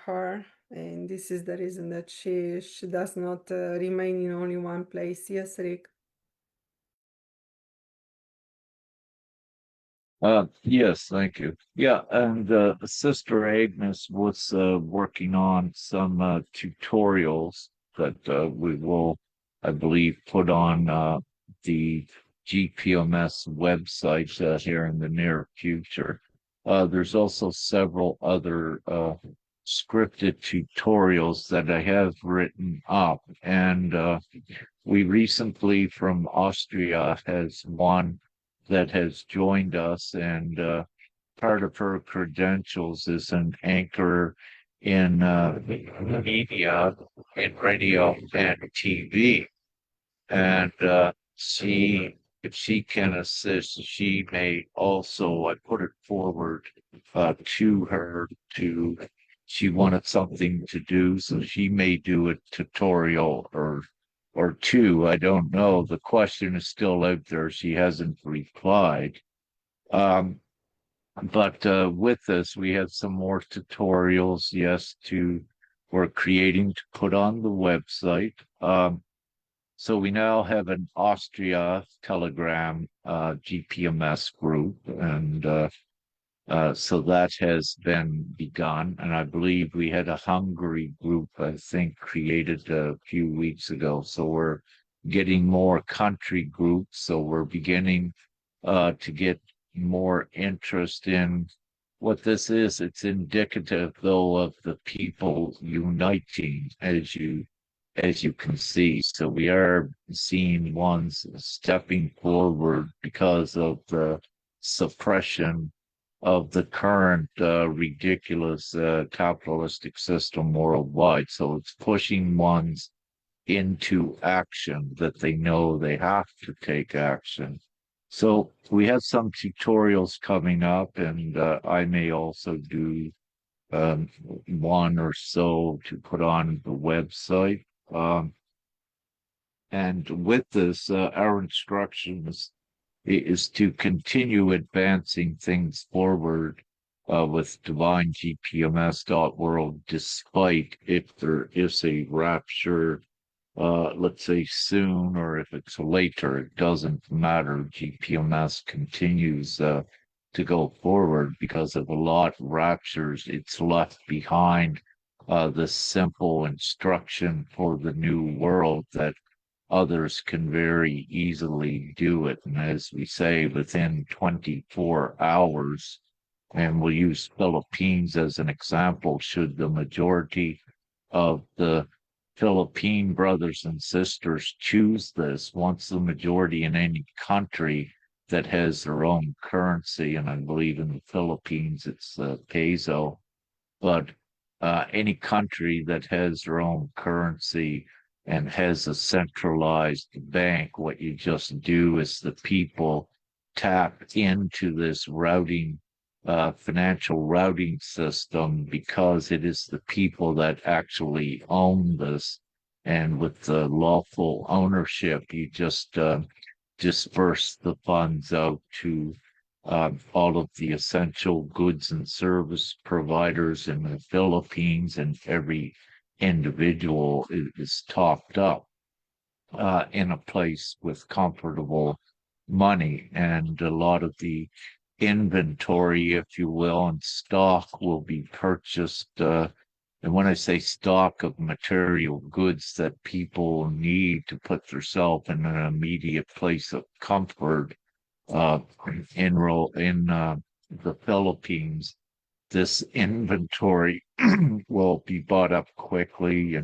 her. And this is the reason that she does not remain in only one place. Yes, Rick. Yes, thank you. Yeah, and Sister Agnes was working on some tutorials that we will, I believe, put on the GPMS website here in the near future. There's also several other scripted tutorials that I have written up, and we recently from Austria has one that has joined us, and part of her credentials is an anchor in media, in radio and TV. And if she can assist, she may also, I put it forward to her she wanted something to do, so she may do a tutorial or two. I don't know. The question is still out there. She hasn't replied. But with this, we have some more tutorials, yes, we're creating to put on the website. So we now have an Austria Telegram GPMS group, and so that has been begun. And I believe we had a Hungary group, I think, created a few weeks ago. So we're getting more country groups. So we're beginning to get more interest in what this is. It's indicative, though, of the people uniting, as you can see. So we are seeing ones stepping forward because of the suppression of the current ridiculous capitalistic system worldwide. So it's pushing ones into action that they know they have to take action. So we have some tutorials coming up, and I may also do one or so to put on the website. And with this, our instructions is to continue advancing things forward with Divine-gpms.world, despite if there is a rapture, let's say soon, or if it's later, it doesn't matter. GPMS continues to go forward because of a lot of raptures. It's left behind the simple instruction for the new world that others can very easily do it. And as we say, within 24 hours, and we'll use Philippines as an example, should the majority of the Philippine brothers and sisters choose this, once the majority in any country that has their own currency, and I believe in the Philippines it's peso, but any country that has their own currency and has a centralized bank, what you just do is the people tap into this routing financial routing system, because it is the people that actually own this. And with the lawful ownership, you just disperse the funds out to all of the essential goods and service providers in the Philippines, and every individual is topped up in a place with comfortable money, and a lot of the inventory, if you will, and stock will be purchased. And when I say stock of material goods that people need to put themselves in an immediate place of comfort, uh, in the Philippines, this inventory will be bought up quickly.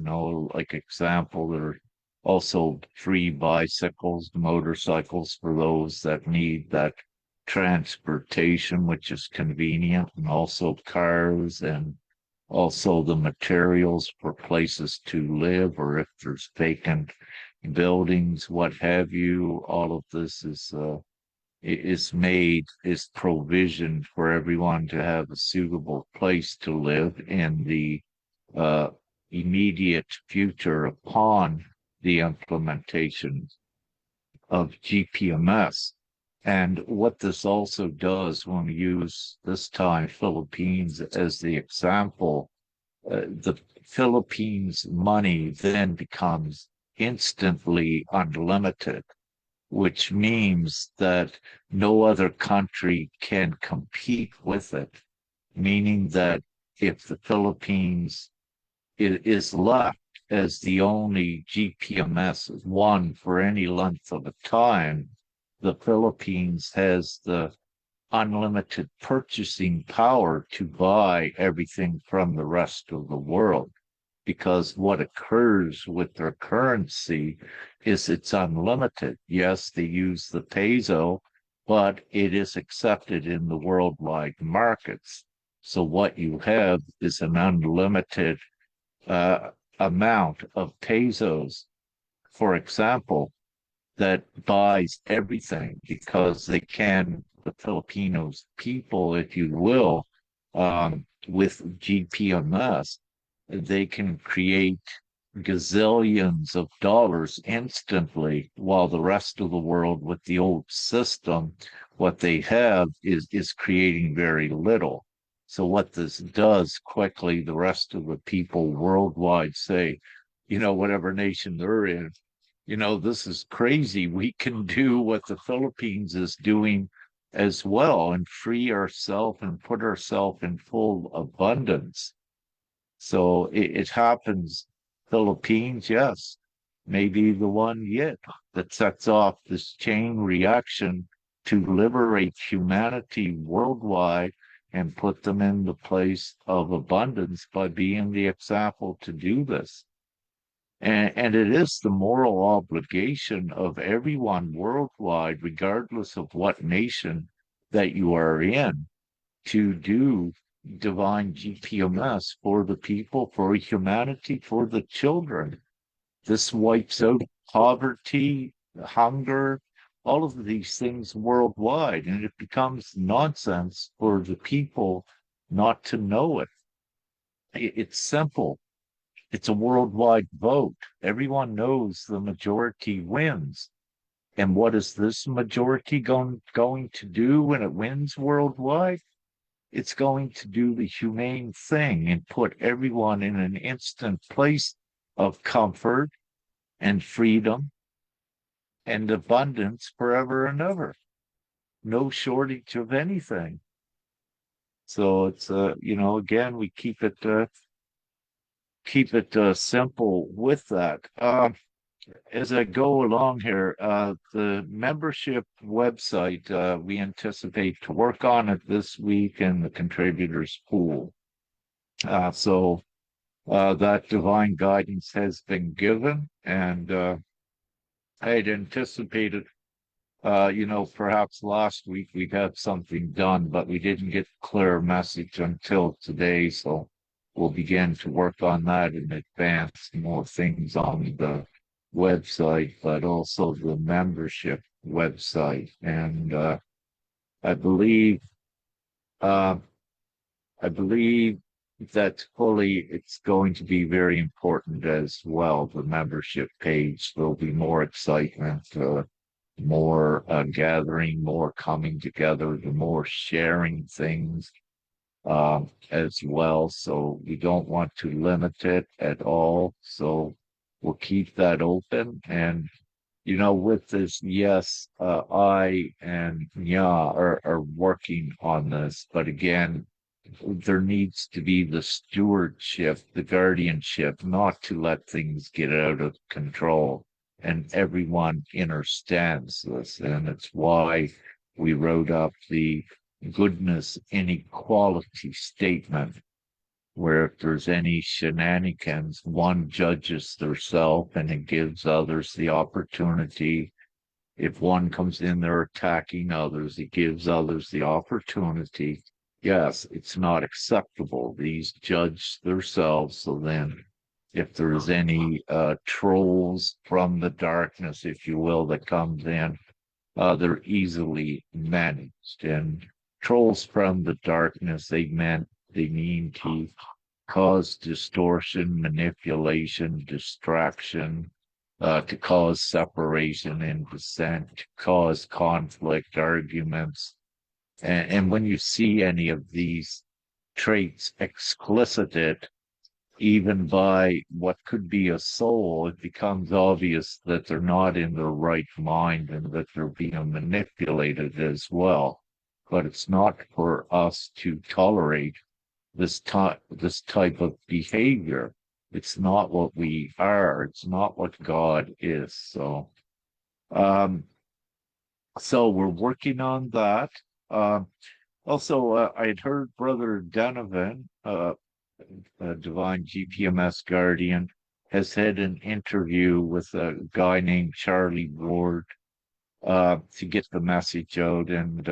Like example, there are also free bicycles, motorcycles for those that need that transportation, which is convenient, and also cars, and also the materials for places to live, or if there's vacant buildings, what have you. All of this is provisioned for everyone to have a suitable place to live in the uh, immediate future upon the implementation of GPMS. And what this also does, when we use this time Philippines as the example, the Philippines money then becomes instantly unlimited, which means that no other country can compete with it, meaning that if the Philippines is left as the only GPMS one for any length of a time, the Philippines has the unlimited purchasing power to buy everything from the rest of the world, because what occurs with their currency is it's unlimited. Yes, they use the peso, but it is accepted in the worldwide markets. So what you have is an unlimited uh, amount of pesos, for example, that buys everything, because they can, the Filipinos people, if you will, with GPMS, they can create gazillions of dollars instantly, while the rest of the world with the old system, what they have is creating very little. So what this does quickly, the rest of the people worldwide say, whatever nation they're in, this is crazy. We can do what the Philippines is doing as well, and free ourselves and put ourselves in full abundance. So it happens. Philippines, yes, maybe the one yet that sets off this chain reaction to liberate humanity worldwide and put them in the place of abundance by being the example to do this. And it is the moral obligation of everyone worldwide, regardless of what nation that you are in, to do divine GPMS for the people, for humanity, for the children. This wipes out poverty, hunger, all of these things worldwide, and it becomes nonsense for the people not to know it. It's simple. It's a worldwide vote. Everyone knows the majority wins. And what is this majority going to do when it wins worldwide? It's going to do the humane thing and put everyone in an instant place of comfort and freedom and abundance forever and ever. No shortage of anything. So it's again, we keep it simple with that. As I go along here, the membership website, we anticipate to work on it this week in the contributors pool. So that divine guidance has been given, and I had anticipated, perhaps last week we'd have something done, but we didn't get clear message until today. So we'll begin to work on that in advance, more things on the website, but also the membership website. And I believe Uh, I believe that fully it's going to be very important as well. The membership page, there'll be more excitement, more gathering, more coming together, the more sharing things as well. So we don't want to limit it at all. So we'll keep that open. And, you know, with this, yes, I and Nya are working on this. But again, there needs to be the stewardship, the guardianship, not to let things get out of control. And everyone understands this. And it's why we wrote up the goodness inequality statement, where if there's any shenanigans, one judges theirself and it gives others the opportunity. If one comes in there attacking others, it gives others the opportunity. Yes, it's not acceptable. These judge themselves. So then if there's any trolls from the darkness, if you will, that comes in, they're easily managed. And trolls from the darkness, they mean to cause distortion, manipulation, distraction, to cause separation and dissent, to cause conflict, arguments. And when you see any of these traits explicited, even by what could be a soul, it becomes obvious that they're not in their right mind and that they're being manipulated as well. But it's not for us to tolerate this type of behavior. It's not what we are. It's not what God is. Um, so we're working on that. Also, I had heard Brother Donovan, a Divine GPMS Guardian, has had an interview with a guy named Charlie Ward to get the message out. And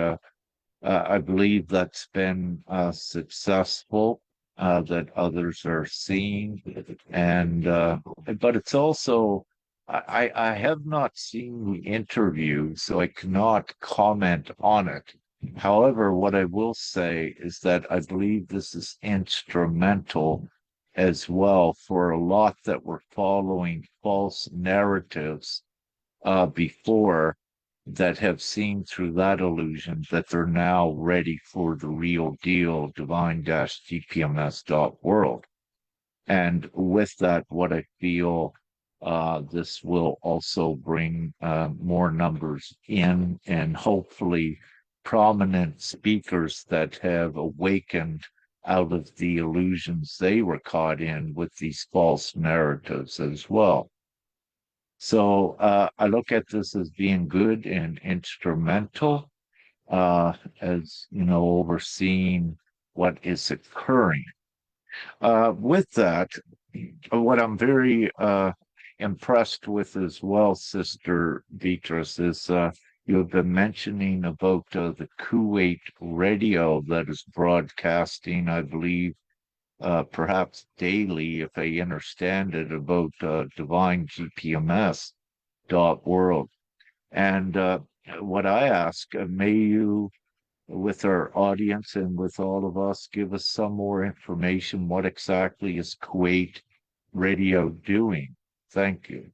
I believe that's been successful, that others are seeing. And but it's also, I have not seen the interview, so I cannot comment on it. However, what I will say is that I believe this is instrumental as well for a lot that were following false narratives before, that have seen through that illusion, that they're now ready for the real deal, Divine-gpms.world. And with that, what I feel, this will also bring more numbers in, and hopefully prominent speakers that have awakened out of the illusions they were caught in with these false narratives as well. So I look at this as being good and instrumental, as, you know, overseeing what is occurring. With that, what I'm very impressed with as well, Sister Beatrice, is you have been mentioning about the Kuwait radio that is broadcasting, I believe, perhaps daily, if I understand it, about Divine-gpms.world. And what I ask, may you, with our audience and with all of us, give us some more information. What exactly is Kuwait Radio doing? Thank you.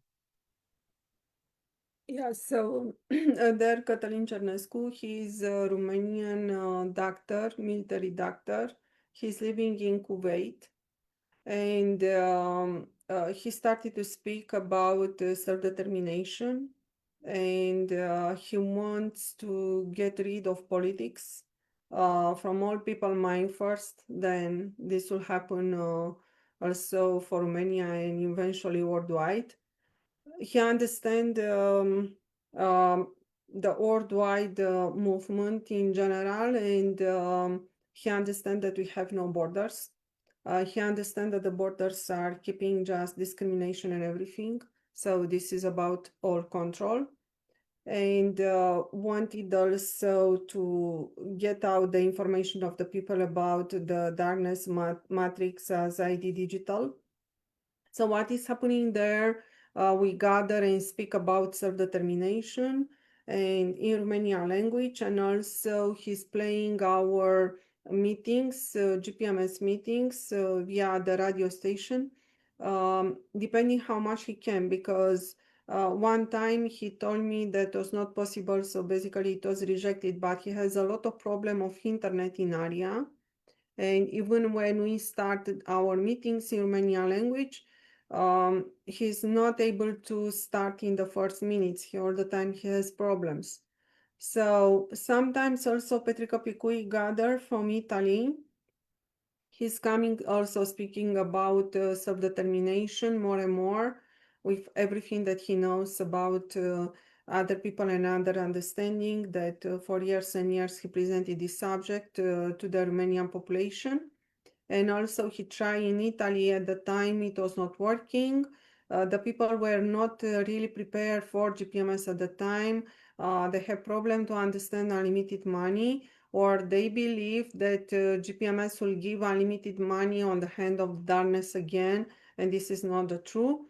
Yeah, so there, Cătălin Cernescu, he's a Romanian doctor, military doctor. He's living in Kuwait, and he started to speak about self-determination, and he wants to get rid of politics from all people mind first. Then this will happen also for Romania and eventually worldwide. He understands the worldwide movement in general, and he understands that we have no borders. He understands that the borders are keeping just discrimination and everything. So this is about all control. And wanted also to get out the information of the people about the darkness matrix as ID digital. So what is happening there? We gather and speak about self-determination and in Romanian language, and also he's playing our meetings, GPMS meetings via the radio station, depending how much he can, because one time he told me that was not possible, so basically it was rejected, but he has a lot of problem of internet in area. And even when we started our meetings in Romanian language, he's not able to start in the first minutes. He all the time he has problems. So sometimes also Petrica Picui gather from Italy. He's coming also speaking about self-determination more and more with everything that he knows about other people and other understanding that for years and years he presented this subject to the Romanian population. And also he tried in Italy at the time, it was not working. The people were not really prepared for GPMS at the time. They have problem to understand unlimited money, or they believe that GPMS will give unlimited money on the hand of darkness again, and this is not the truth.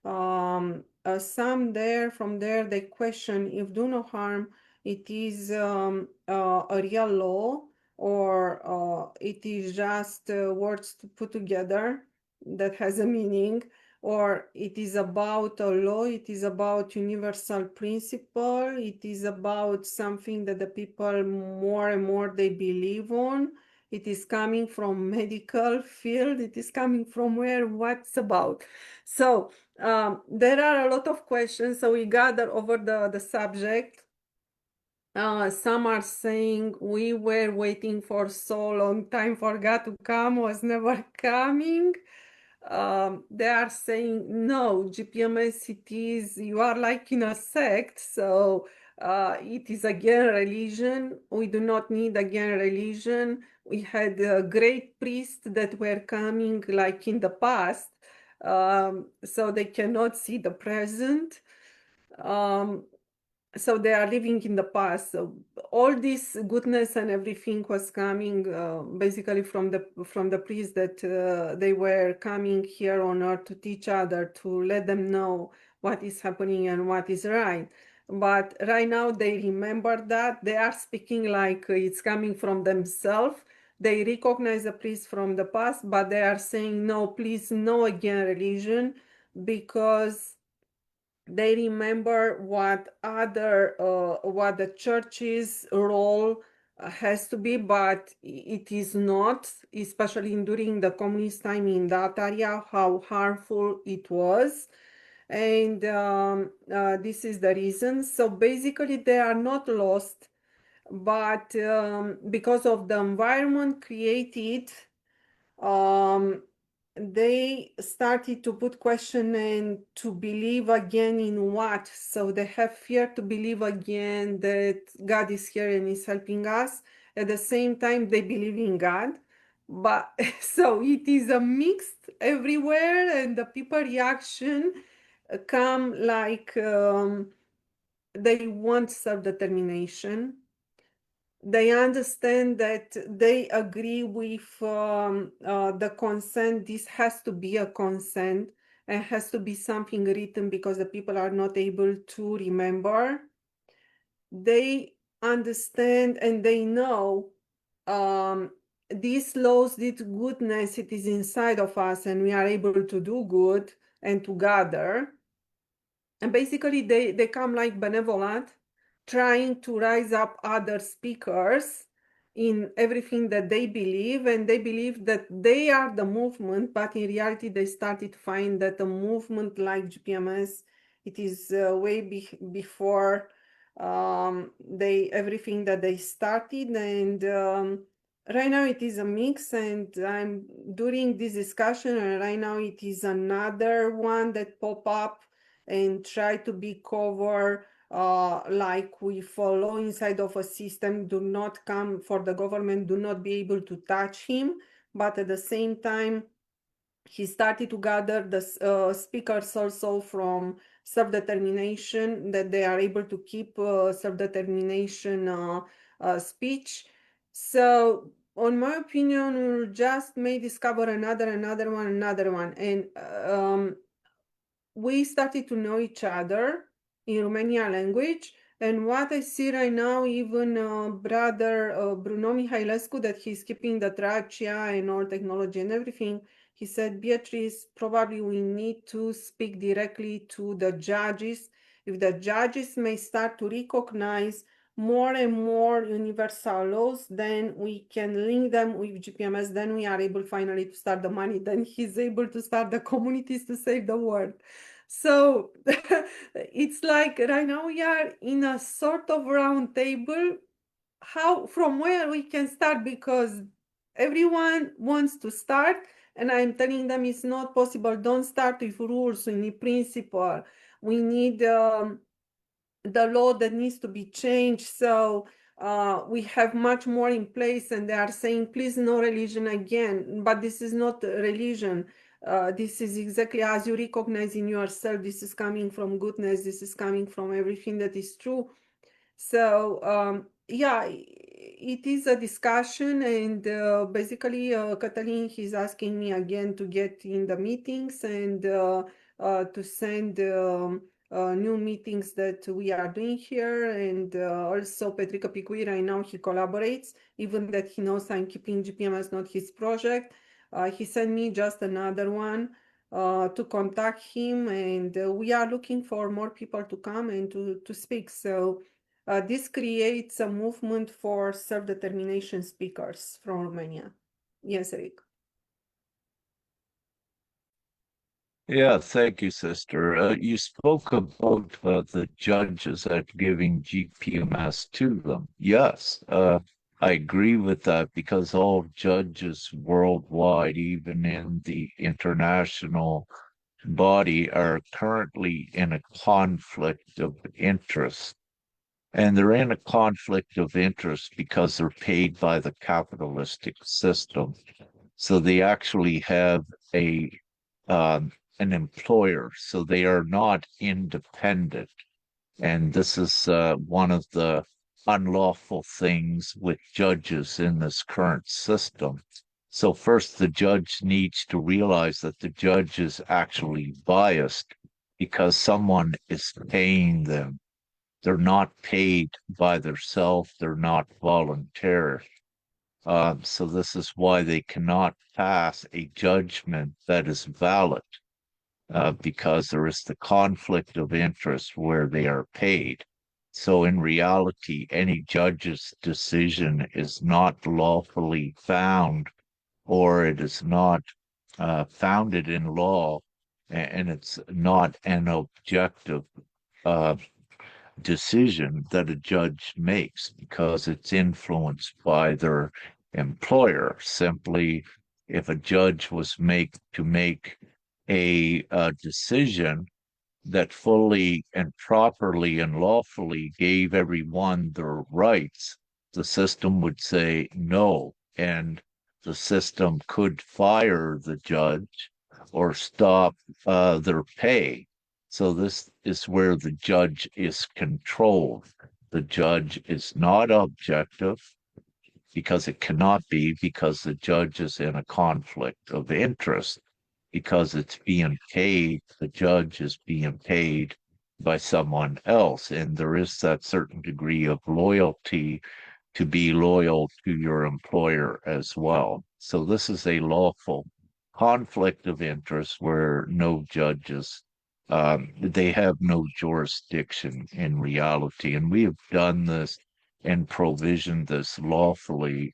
Some there, from there, they question if do no harm, it is a real law, or it is just words to put together that has a meaning, or it is about a law, it is about universal principle, it is about something that the people more and more they believe on, it is coming from medical field, it is coming from where, what's about. So there are a lot of questions, so we gather over the subject. Some are saying we were waiting for so long time for God to come, was never coming. They are saying no, GPMS it is, you are like in a sect, so it is again religion. We do not need again religion. We had great priests that were coming like in the past, so they cannot see the present. So they are living in the past. So all this goodness and everything was coming basically from the priests that they were coming here on earth to teach others, to let them know what is happening and what is right. But right now they remember that they are speaking like it's coming from themselves. They recognize the priests from the past, but they are saying no, please, no again religion, because they remember what the church's role has to be, but it is not, especially during the communist time in that area, how harmful it was. And this is the reason. So basically they are not lost, but because of the environment created, they started to put question and to believe again in what. So they have fear to believe again that God is here and is helping us. At the same time, they believe in God. But so it is a mixed everywhere, and the people reaction come like they want self-determination. They understand that they agree with the consent. This has to be a consent and has to be something written because the people are not able to remember. They understand and they know these laws, this goodness, it is inside of us and we are able to do good and to gather. And basically they come like benevolent, trying to rise up other speakers in everything that they believe, and they believe that they are the movement, but in reality they started to find that a movement like GPMS, it is way before everything that they started. And right now it is a mix, and I'm during this discussion, and right now it is another one that pop up and try to be covered like we follow inside of a system, do not come for the government, do not be able to touch him. But at the same time, he started to gather the speakers also from self-determination, that they are able to keep self-determination speech. So on my opinion, we just may discover another one. And we started to know each other in Romanian language, And what I see right now, even brother Bruno Mihailescu, that he's keeping the Tracia and all technology and everything, he said, Beatrice, probably we need to speak directly to the judges. If the judges may start to recognize more and more universal laws, then we can link them with GPMS, then we are able finally to start the money, then he's able to start the communities to save the world. So it's like right now we are in a sort of round table, how from where we can start, because everyone wants to start, and I'm telling them it's not possible. Don't start with rules, we need principle, we need the law that needs to be changed. So we have much more in place, and they are saying, please, no religion again. But this is not religion. This is exactly as you recognize in yourself. This is coming from goodness. This is coming from everything that is true. So yeah, it is a discussion, and basically Katalin, he's asking me again to get in the meetings and to send new meetings that we are doing here. And also Petrica Picui, right now he collaborates, even that he knows I'm keeping GPMS, not his project. He sent me just another one to contact him, and we are looking for more people to come and to speak. So this creates a movement for self-determination speakers from Romania. Yes, Eric. Yeah, thank you, sister. You spoke about the judges at giving GPMS to them. Yes, I agree with that because all judges worldwide, even in the international body, are currently in a conflict of interest. And they're in a conflict of interest because they're paid by the capitalistic system. So they actually have a an employer, so they are not independent. And this is one of the unlawful things with judges in this current system. So first, the judge needs to realize that the judge is actually biased because someone is paying them. They're not paid by themselves. They're not volunteer. So this is why they cannot pass a judgment that is valid, because there is the conflict of interest where they are paid. So in reality, any judge's decision is not lawfully found, or it is not founded in law, and it's not an objective uh, decision that a judge makes because it's influenced by their employer. Simply, if a judge was to make a decision that fully and properly and lawfully gave everyone their rights, the system would say no, and the system could fire the judge or stop their pay. So this is where the judge is controlled. The judge is not objective because it cannot be, because the judge is in a conflict of interest, because it's being paid, the judge is being paid by someone else. And there is that certain degree of loyalty to be loyal to your employer as well. So this is a lawful conflict of interest where no judges, they have no jurisdiction in reality. And we have done this and provisioned this lawfully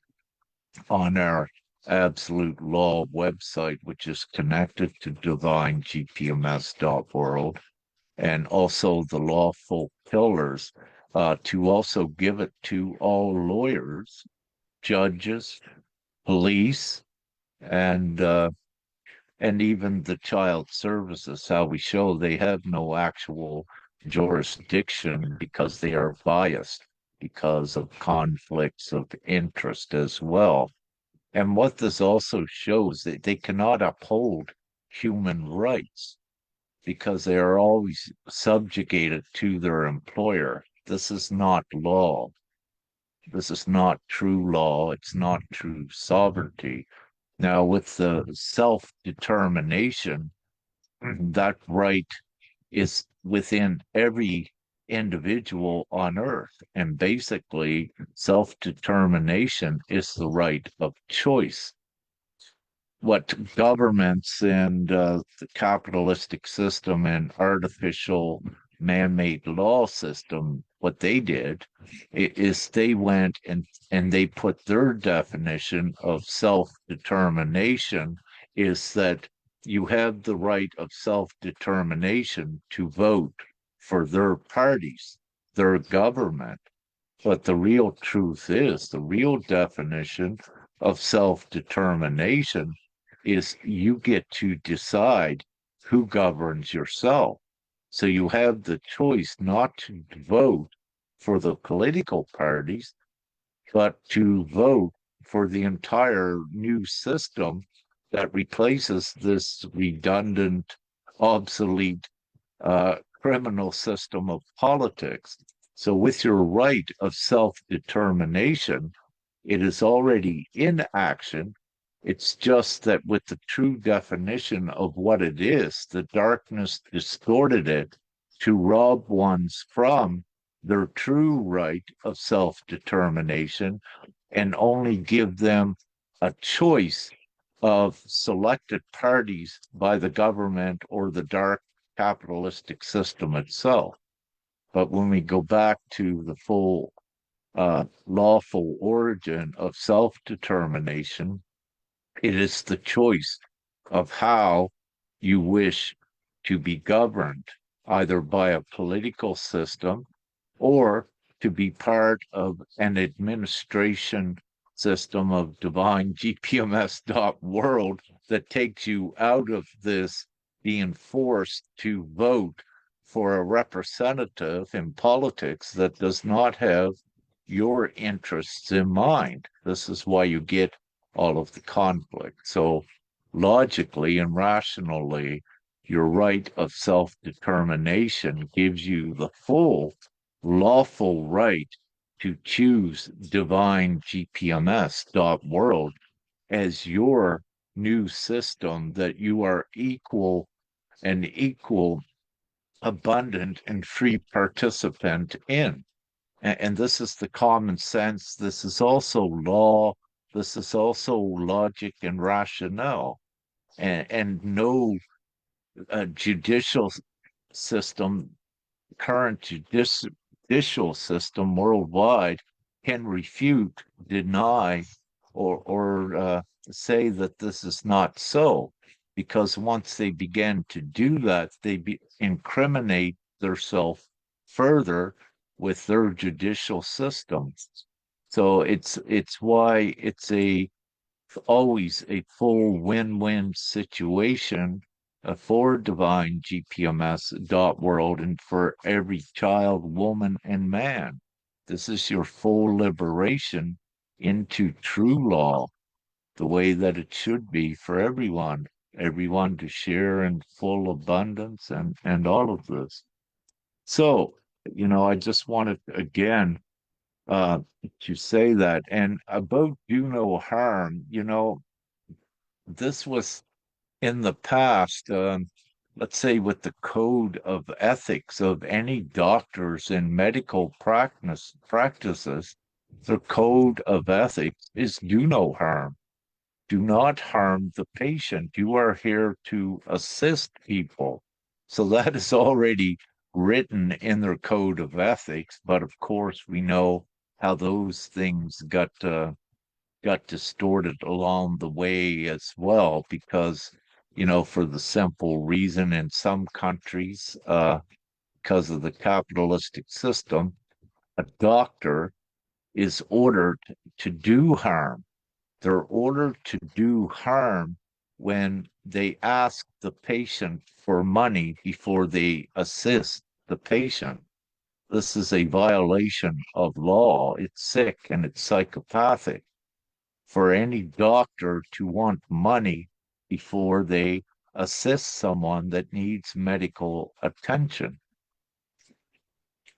on our Absolute Law website, which is connected to Divine-gpms.world, and also the lawful pillars, to also give it to all lawyers, judges, police, and even the child services. How we show they have no actual jurisdiction because they are biased because of conflicts of interest as well. And what this also shows that they cannot uphold human rights because they are always subjugated to their employer. This is not law. This is not true law. It's not true sovereignty. Now, with the self-determination, that right is within every individual on earth. And basically, self-determination is the right of choice. What governments and the capitalistic system and artificial man-made law system, what they did is they went and they put their definition of self-determination is that you have the right of self-determination to vote for their parties, their government. But the real truth is, the real definition of self-determination is you get to decide who governs yourself. So you have the choice not to vote for the political parties, but to vote for the entire new system that replaces this redundant, obsolete, criminal system of politics. So, with your right of self determination, it is already in action. It's just that with the true definition of what it is, the darkness distorted it to rob ones from their true right of self determination and only give them a choice of selected parties by the government or the dark capitalistic system itself. But when we go back to the full lawful origin of self determination, it is the choice of how you wish to be governed, either by a political system or to be part of an administration system of Divine-gpms.world that takes you out of this being forced to vote for a representative in politics that does not have your interests in mind. This is why you get all of the conflict. So logically and rationally, your right of self-determination gives you the full lawful right to choose Divine-gpms.world as your new system that you are equal, abundant, and free participant in. And this is the common sense. This is also law. This is also logic and rationale. And no judicial system, current judicial system worldwide can refute, deny, or say that this is not so. Because once they begin to do that, they incriminate themselves further with their judicial systems. So it's why it's always a full win-win situation for Divine-gpms.world and for every child, woman, and man. This is your full liberation into true law, the way that it should be for everyone to share in full abundance and all of this. So, I just wanted again to say that. And about do no harm, this was in the past, let's say with the code of ethics of any doctors in medical practices, the code of ethics is do no harm. Do not harm the patient. You are here to assist people. So that is already written in their code of ethics. But of course, we know how those things got distorted along the way as well, because for the simple reason in some countries, because of the capitalistic system, a doctor is ordered to do harm. They're ordered to do harm when they ask the patient for money before they assist the patient. This is a violation of law. It's sick and it's psychopathic for any doctor to want money before they assist someone that needs medical attention.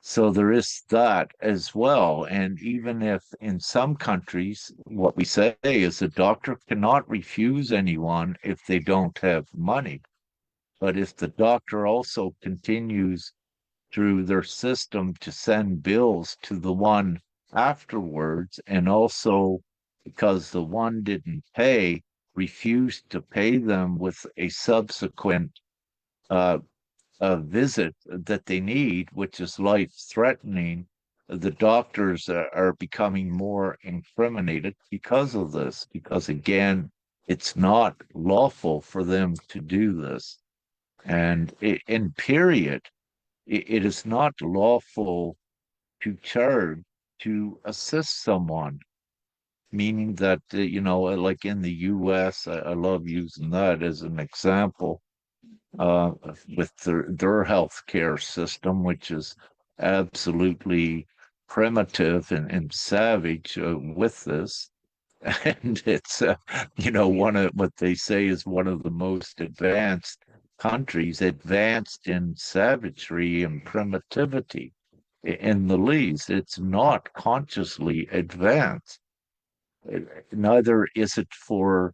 So there is that as well. And even if in some countries, what we say is a doctor cannot refuse anyone if they don't have money. But if the doctor also continues through their system to send bills to the one afterwards, and also because the one didn't pay, refused to pay them with a subsequent uh, visit that they need, which is life threatening. The doctors are becoming more incriminated because of this, because again, it's not lawful for them to do this. And in period, it is not lawful to charge to assist someone, meaning that, like in the US, I love using that as an example, uh, with their healthcare system, which is absolutely primitive and savage with this. And it's, one of what they say is one of the most advanced countries, advanced in savagery and primitivity. In the least, it's not consciously advanced. Neither is it for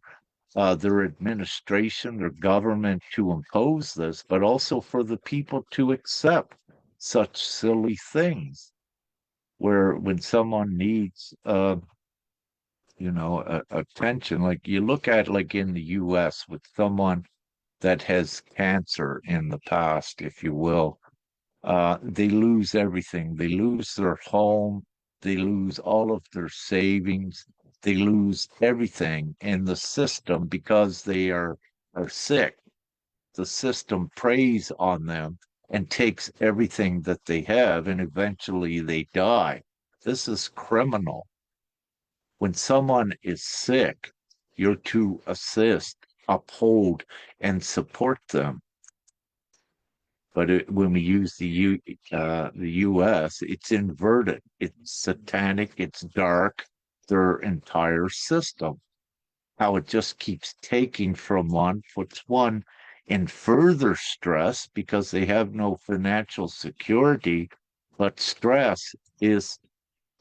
their administration, their government to impose this, but also for the people to accept such silly things. Where when someone needs, attention, like you look at, like in the U.S. with someone that has cancer in the past, if you will, they lose everything. They lose their home. They lose all of their savings. They lose everything in the system because they are sick. The system preys on them and takes everything that they have, and eventually they die. This is criminal. When someone is sick, you're to assist, uphold, and support them. But when we use the U.S., it's inverted. It's satanic. It's dark. Their entire system, how it just keeps taking from one, puts one in further stress because they have no financial security. But stress is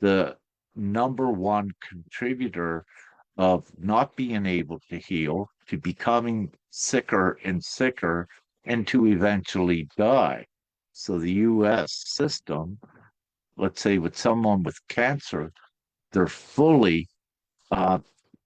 the number one contributor of not being able to heal, to becoming sicker and sicker, and to eventually die. So the US system, let's say with someone with cancer, they're fully uh,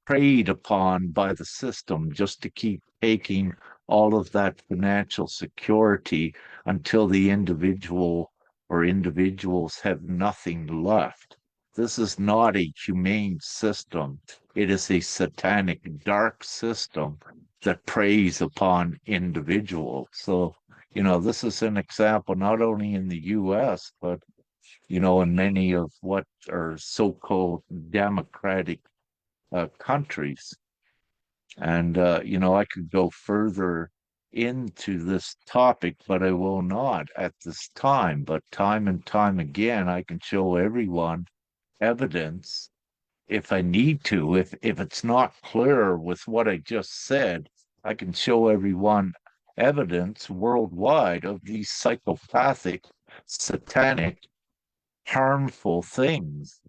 preyed upon by the system just to keep taking all of that financial security until the individual or individuals have nothing left. This is not a humane system. It is a satanic, dark system that preys upon individuals. So, this is an example not only in the US, but, in many of what are so-called democratic countries. And, I could go further into this topic, but I will not at this time. But time and time again, I can show everyone evidence if I need to. If it's not clear with what I just said, I can show everyone evidence worldwide of these psychopathic, satanic, harmful things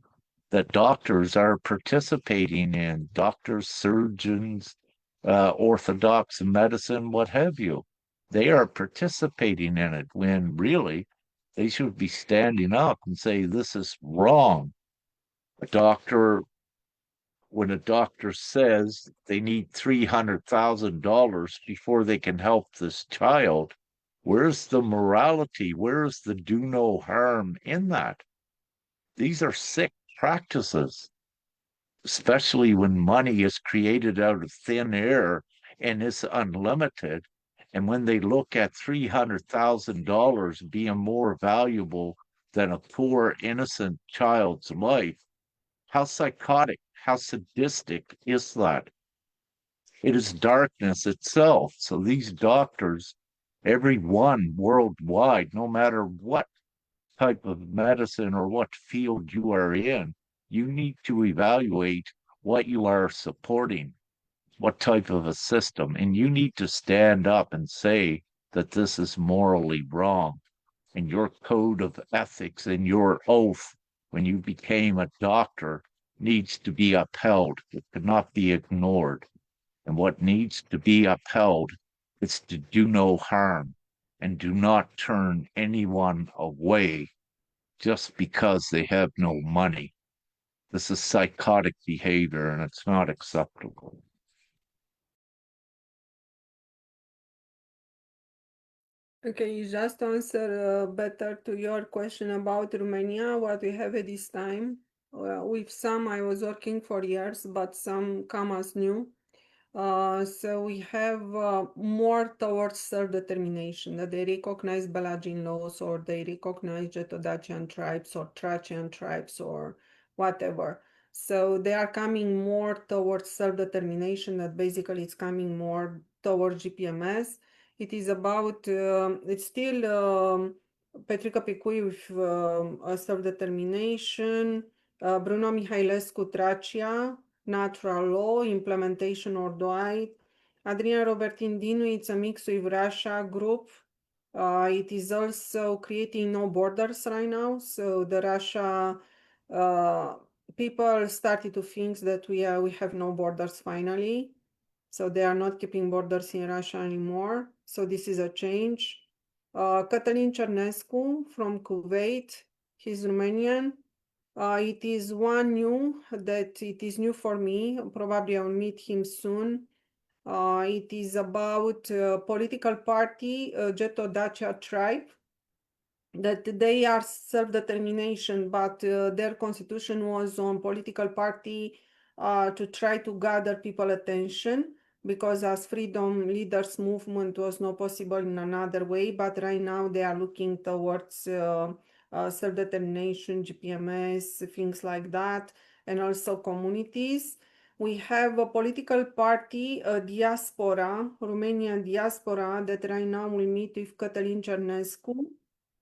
that doctors are participating in, doctors, surgeons, orthodox medicine, what have you. They are participating in it when really they should be standing up and say, this is wrong. A doctor, when a doctor says they need $300,000 before they can help this child, where's the morality? Where's the do no harm in that? These are sick practices, especially when money is created out of thin air and is unlimited. And when they look at $300,000 being more valuable than a poor, innocent child's life, how psychotic, how sadistic is that? It is darkness itself. So these doctors, every one worldwide, no matter what type of medicine or what field you are in, you need to evaluate what you are supporting, what type of a system, and you need to stand up and say that this is morally wrong. And your code of ethics and your oath when you became a doctor needs to be upheld. It cannot be ignored. And what needs to be upheld is to do no harm. and do not turn anyone away just because they have no money. This is psychotic behavior and it's not acceptable. Okay, just to answer better to your question about Romania, what we have at this time. With some, I was working for years, but some come as new. So we have more towards self-determination, that they recognize Balajin laws or they recognize Jetodachian tribes or Tracian tribes or whatever. So they are coming more towards self-determination, that basically it's coming more towards GPMS. It is about, it's still Petrica Picui with self-determination, Bruno Mihailescu Tracia, natural law, implementation worldwide. Adrian Robertin Dinu, it's a mix with Russia group. It is also creating no borders right now. So the Russia people started to think that we have no borders finally. So they are not keeping borders in Russia anymore. So this is a change. Cătălin Cernescu from Kuwait, he's Romanian. It is one new that it is new for me. Probably I'll meet him soon. It is about political party, Geto Dacia tribe, that they are self-determination, but their constitution was on political party to try to gather people attention, because as freedom leaders movement was not possible in another way, but right now they are looking towards self-determination, GPMS, things like that, and also communities. We have a political party, a diaspora, Romanian diaspora, that right now we meet with Cătălin Cernescu,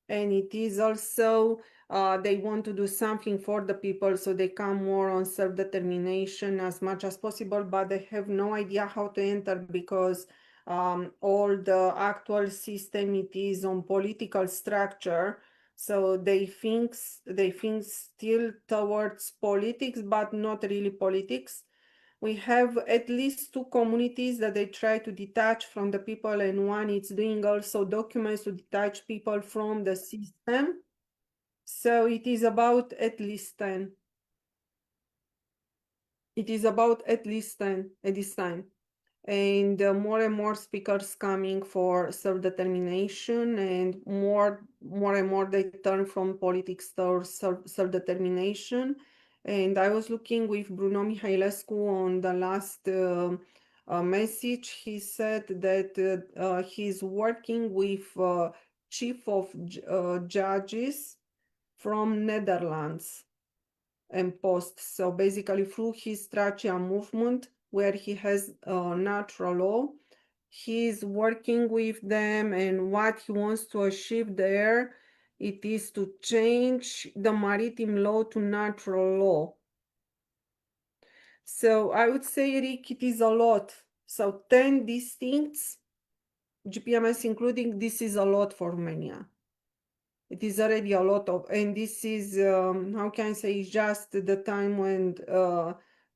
and it is also they want to do something for the people, so they come more on self-determination as much as possible, but they have no idea how to enter, because all the actual system, it is on political structure, so they think still towards politics, but not really politics. We have at least two communities that they try to detach from the people, and one is doing also documents to detach people from the system. So it is about at least 10. It is about at least 10 at this time. And more and more speakers coming for self-determination, and more and more they turn from politics to self-determination. And I was looking with Bruno Mihailescu on the last message. He said that he's working with chief of judges from Netherlands and post. So basically through his Tracia movement, where he has natural law, he's working with them, and what he wants to achieve there, it is to change the maritime law to natural law. So I would say, Rick, it is a lot. So 10 distincts, GPMS including, this is a lot for Romania. It is already a lot of, and this is, how can I say, just the time when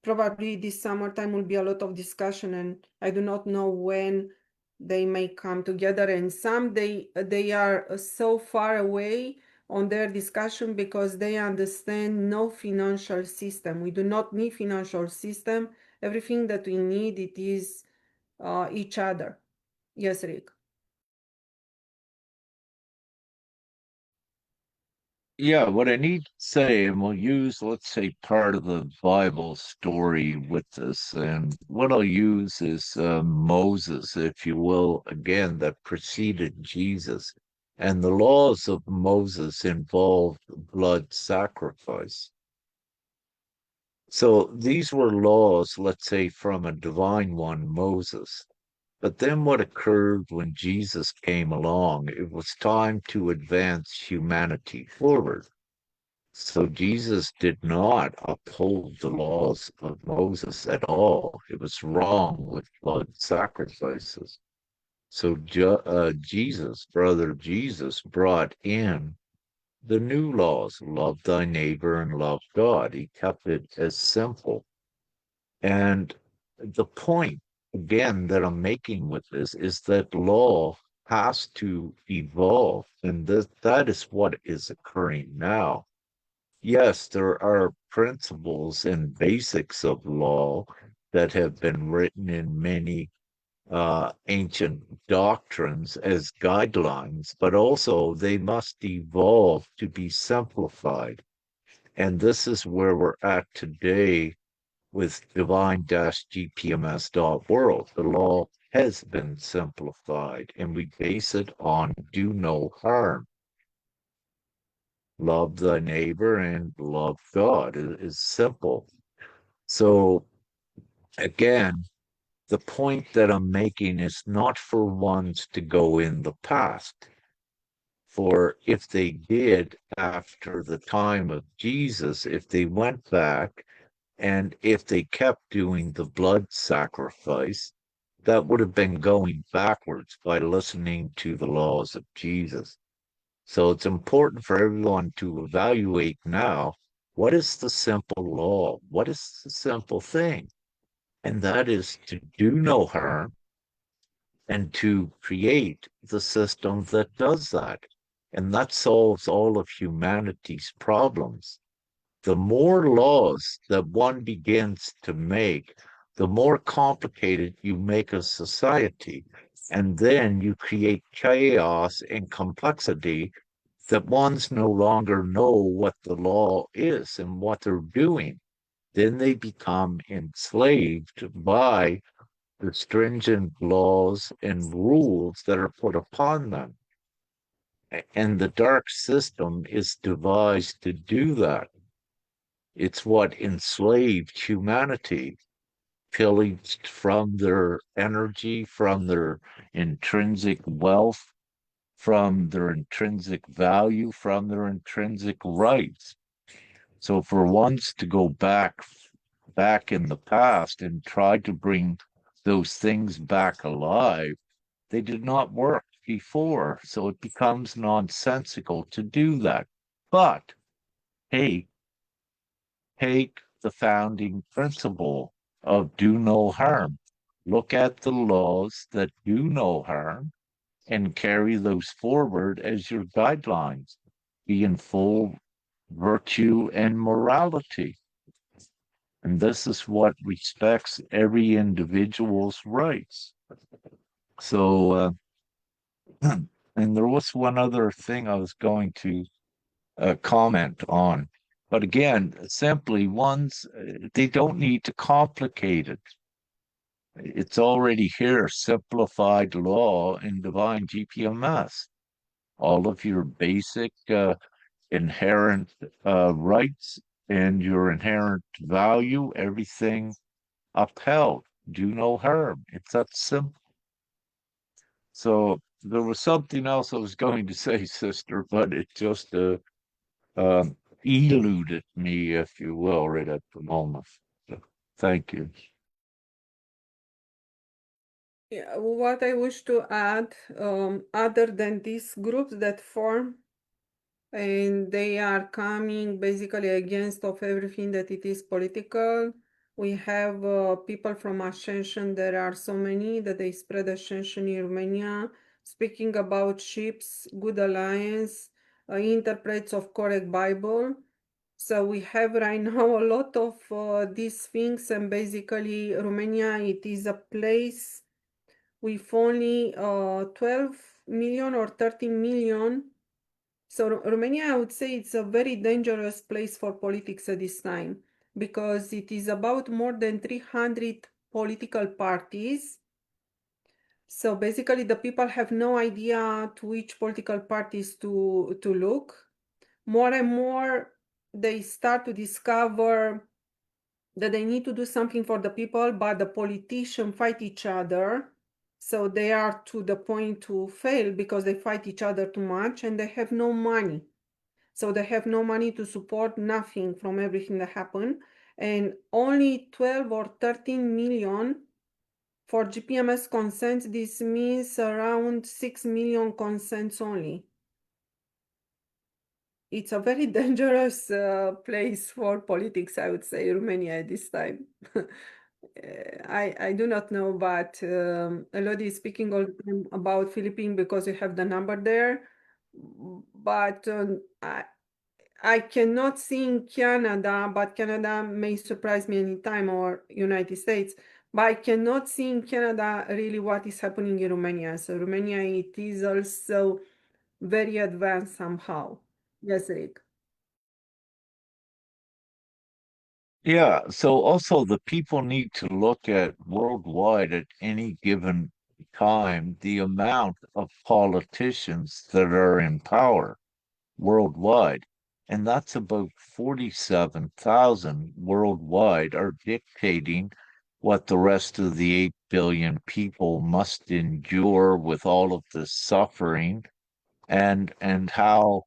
probably this summertime will be a lot of discussion, and I do not know when they may come together. And some they are so far away on their discussion because they understand no financial system. We do not need financial system. Everything that we need, it is each other. Yes, Rick. Yeah, what I need to say, and we'll use, let's say, part of the Bible story with this. And what I'll use is Moses, if you will, again, that preceded Jesus. And the laws of Moses involved blood sacrifice. So these were laws, let's say, from a divine one, Moses. But then what occurred when Jesus came along, it was time to advance humanity forward. So Jesus did not uphold the laws of Moses at all. It was wrong with blood sacrifices. So Jesus, brother Jesus, brought in the new laws, love thy neighbor and love God. He kept it as simple. And the point, again, that I'm making with this is that law has to evolve, and that is what is occurring now. Yes, there are principles and basics of law that have been written in many ancient doctrines as guidelines, but also they must evolve to be simplified. And this is where we're at today with Divine-gpms.world. The law has been simplified, and we base it on do no harm. Love thy neighbor and love God is simple. So again, the point that I'm making is not for ones to go in the past. For if they did after the time of Jesus, if they went back and if they kept doing the blood sacrifice, that would have been going backwards by listening to the laws of Jesus. So it's important for everyone to evaluate now, what is the simple law? What is the simple thing? And that is to do no harm and to create the system that does that. And that solves all of humanity's problems. The more laws that one begins to make, the more complicated you make a society. And then you create chaos and complexity that ones no longer know what the law is and what they're doing. Then they become enslaved by the stringent laws and rules that are put upon them. And the dark system is devised to do that. It's what enslaved humanity, pillaged from their energy, from their intrinsic wealth, from their intrinsic value, from their intrinsic rights. So for once to go back in the past and try to bring those things back alive, they did not work before. So it becomes nonsensical to do that. But hey, take the founding principle of do no harm. Look at the laws that do no harm and carry those forward as your guidelines. Be in full virtue and morality. And this is what respects every individual's rights. So, and there was one other thing I was going to comment on. But again, simply ones, they don't need to complicate it. It's already here, simplified law in Divine GPMS. All of your basic inherent rights and your inherent value, everything upheld. Do no harm. It's that simple. So there was something else I was going to say, sister, but it just eluded me, if you will, right at the moment. So, thank you. Yeah, what I wish to add, other than these groups that form, and they are coming basically against of everything that it is political. We have people from Ascension. There are so many that they spread Ascension in Romania, speaking about ships, good alliance, interprets of correct Bible. So we have right now a lot of these things, and basically Romania, it is a place with only 12 million or 13 million. So Romania, I would say it's a very dangerous place for politics at this time because it is about more than 300 political parties. So basically the people have no idea to which political parties to look. More and more they start to discover that they need to do something for the people, but the politicians fight each other. So they are to the point to fail because they fight each other too much and they have no money. So they have no money to support nothing from everything that happened. And only 12 or 13 million for GPMS consents. This means around 6 million consents only. It's a very dangerous place for politics, I would say, Romania at this time. I do not know, but Elodie is speaking all the time about Philippines because you have the number there. But I cannot see in Canada, but Canada may surprise me anytime, or United States. But I cannot see in Canada really what is happening in Romania. So Romania, it is also very advanced somehow. Yes, Rick. Yeah, so also the people need to look at worldwide at any given time the amount of politicians that are in power worldwide. And that's about 47,000 worldwide are dictating what the rest of the 8 billion people must endure with all of this suffering and how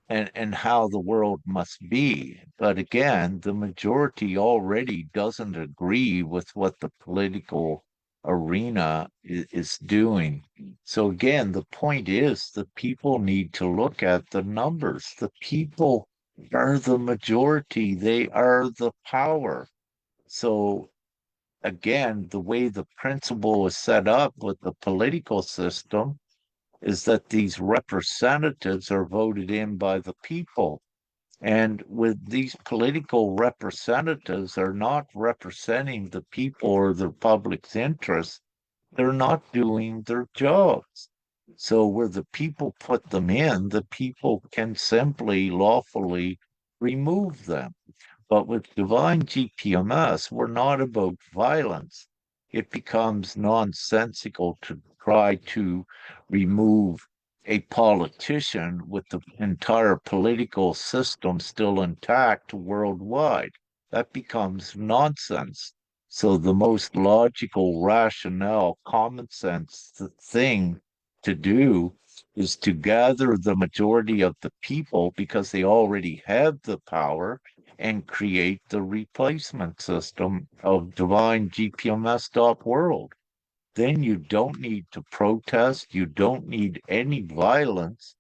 the world must be. But again, the majority already doesn't agree with what the political arena is doing. So again, the point is the people need to look at the numbers. The people are the majority, they are the power. So again, the way the principle is set up with the political system is that these representatives are voted in by the people. And with these political representatives are not representing the people or the public's interests, they're not doing their jobs. So where the people put them in, the people can simply lawfully remove them. But with divine GPMS, we're not about violence. It becomes nonsensical to try to remove a politician with the entire political system still intact worldwide. That becomes nonsense. So the most logical, rationale, common sense thing to do is to gather the majority of the people because they already have the power and create the replacement system of Divine-gpms.world. Then you don't need to protest, you don't need any violence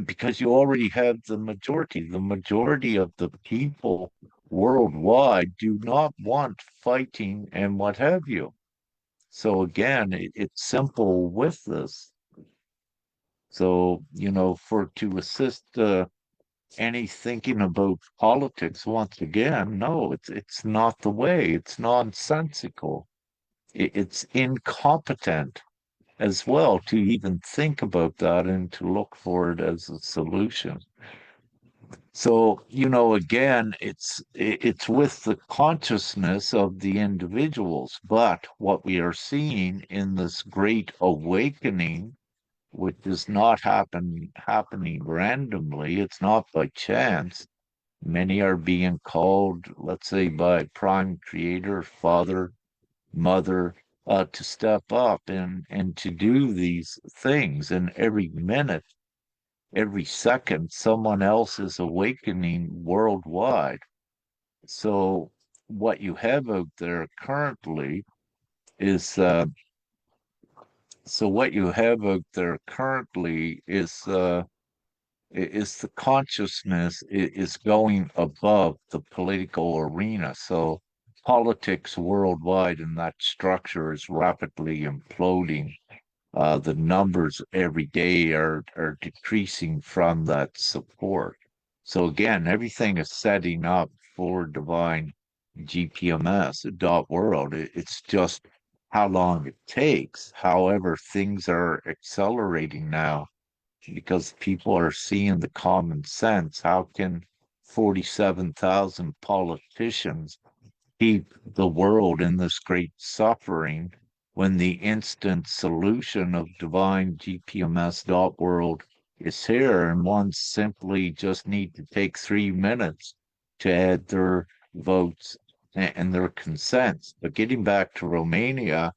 because you already have the majority. The majority of the people worldwide do not want fighting and what have you. So again, it's simple with this. So, for to assist any thinking about politics once again, no, it's not the way. It's nonsensical. It's incompetent as well to even think about that and to look for it as a solution. So, again, it's with the consciousness of the individuals, but what we are seeing in this great awakening, which is not happening randomly, it's not by chance. Many are being called, let's say, by Prime Creator, Father, Mother, to step up and to do these things. And every minute, every second, someone else is awakening worldwide. So what you have out there currently is what you have out there currently is the consciousness is going above the political arena. So politics worldwide in that structure is rapidly imploding. The numbers every day are decreasing from that support. So again, everything is setting up for divine GPMS.world. It's just how long it takes. However, things are accelerating now because people are seeing the common sense. How can 47,000 politicians keep the world in this great suffering when the instant solution of Divine-gpms.world is here and one simply just need to take 3 minutes to add their votes and their consents. But getting back to Romania,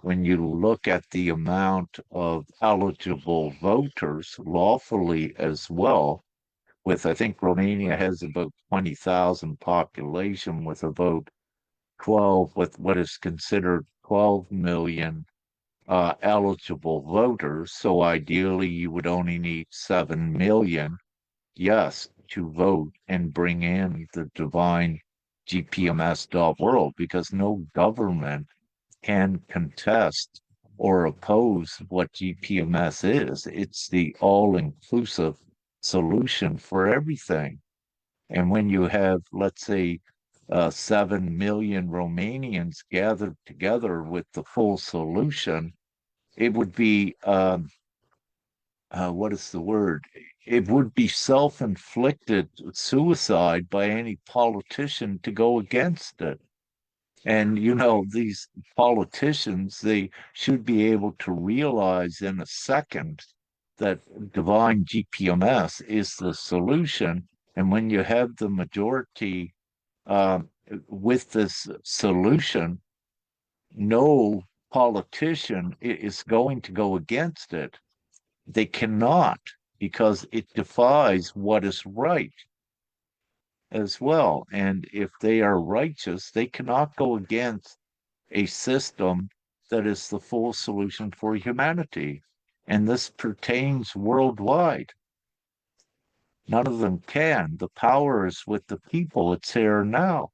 when you look at the amount of eligible voters lawfully as well, with I think Romania has about 20,000 population with about 12, with what is considered 12 million eligible voters. So ideally, you would only need 7 million, yes, to vote and bring in the divine Divine-gpms.world, because no government can contest or oppose what GPMS is. It's the all-inclusive solution for everything. And when you have, let's say, 7 million Romanians gathered together with the full solution, it would be, what is the word? It would be self-inflicted suicide by any politician to go against it. And, these politicians, they should be able to realize in a second that divine GPMS is the solution. And when you have the majority uh, with this solution, no politician is going to go against it. They cannot, because it defies what is right as well. And if they are righteous, they cannot go against a system that is the full solution for humanity. And this pertains worldwide. None of them can. The power is with the people. It's here now.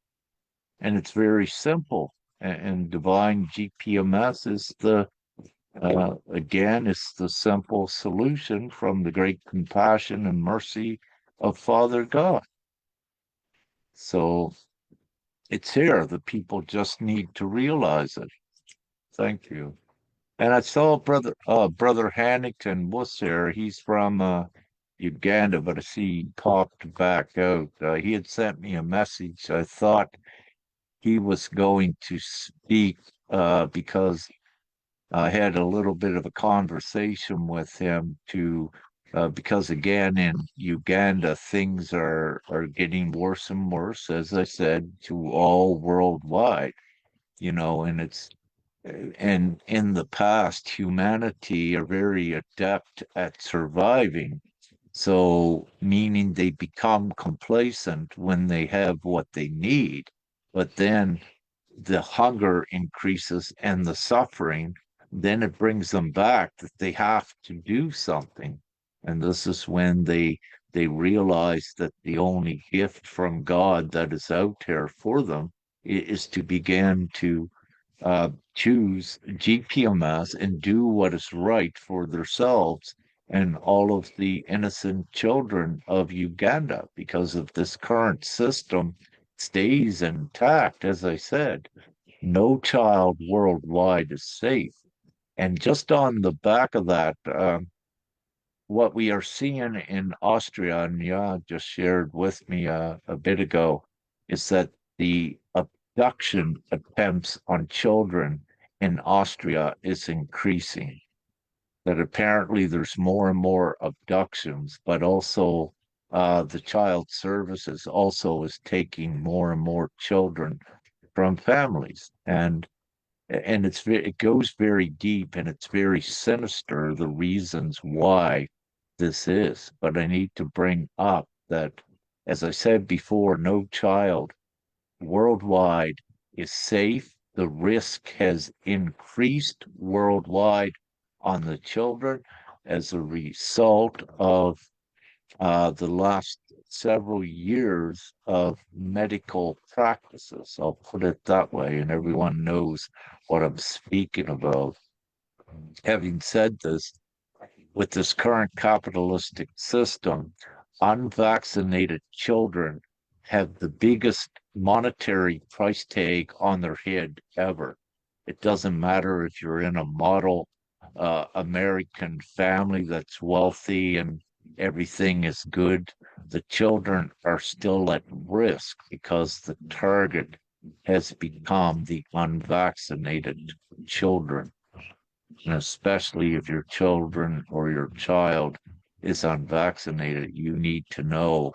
And it's very simple. And divine GPMS is again, it's the simple solution from the great compassion and mercy of Father God. So it's here. The people just need to realize it. Thank you. And I saw brother Hannington was there. He's from Uganda, but I see he popped back out. He had sent me a message. I thought he was going to speak because I had a little bit of a conversation with him because again in Uganda things are getting worse and worse, as I said, to all worldwide, and and in the past, humanity are very adept at surviving. So, meaning they become complacent when they have what they need, but then the hunger increases and the suffering, then it brings them back that they have to do something. And this is when they realize that the only gift from God that is out there for them is to begin to choose GPMS and do what is right for themselves and all of the innocent children of Uganda, because if this current system stays intact, as I said, no child worldwide is safe. And just on the back of that, what we are seeing in Austria, and Jan just shared with me a bit ago, is that the abduction attempts on children in Austria is increasing. That apparently there's more and more abductions, but also the child services also is taking more and more children from families. And it goes very deep and it's very sinister, the reasons why this is. But I need to bring up that, as I said before, no child worldwide is safe. The risk has increased worldwide on the children as a result of the last several years of medical practices. I'll put it that way, and everyone knows what I'm speaking about. Having said this, with this current capitalistic system, unvaccinated children have the biggest monetary price tag on their head ever. It doesn't matter if you're in a model American family that's wealthy and everything is good, the children are still at risk because the target has become the unvaccinated children. And especially if your children or your child is unvaccinated, you need to know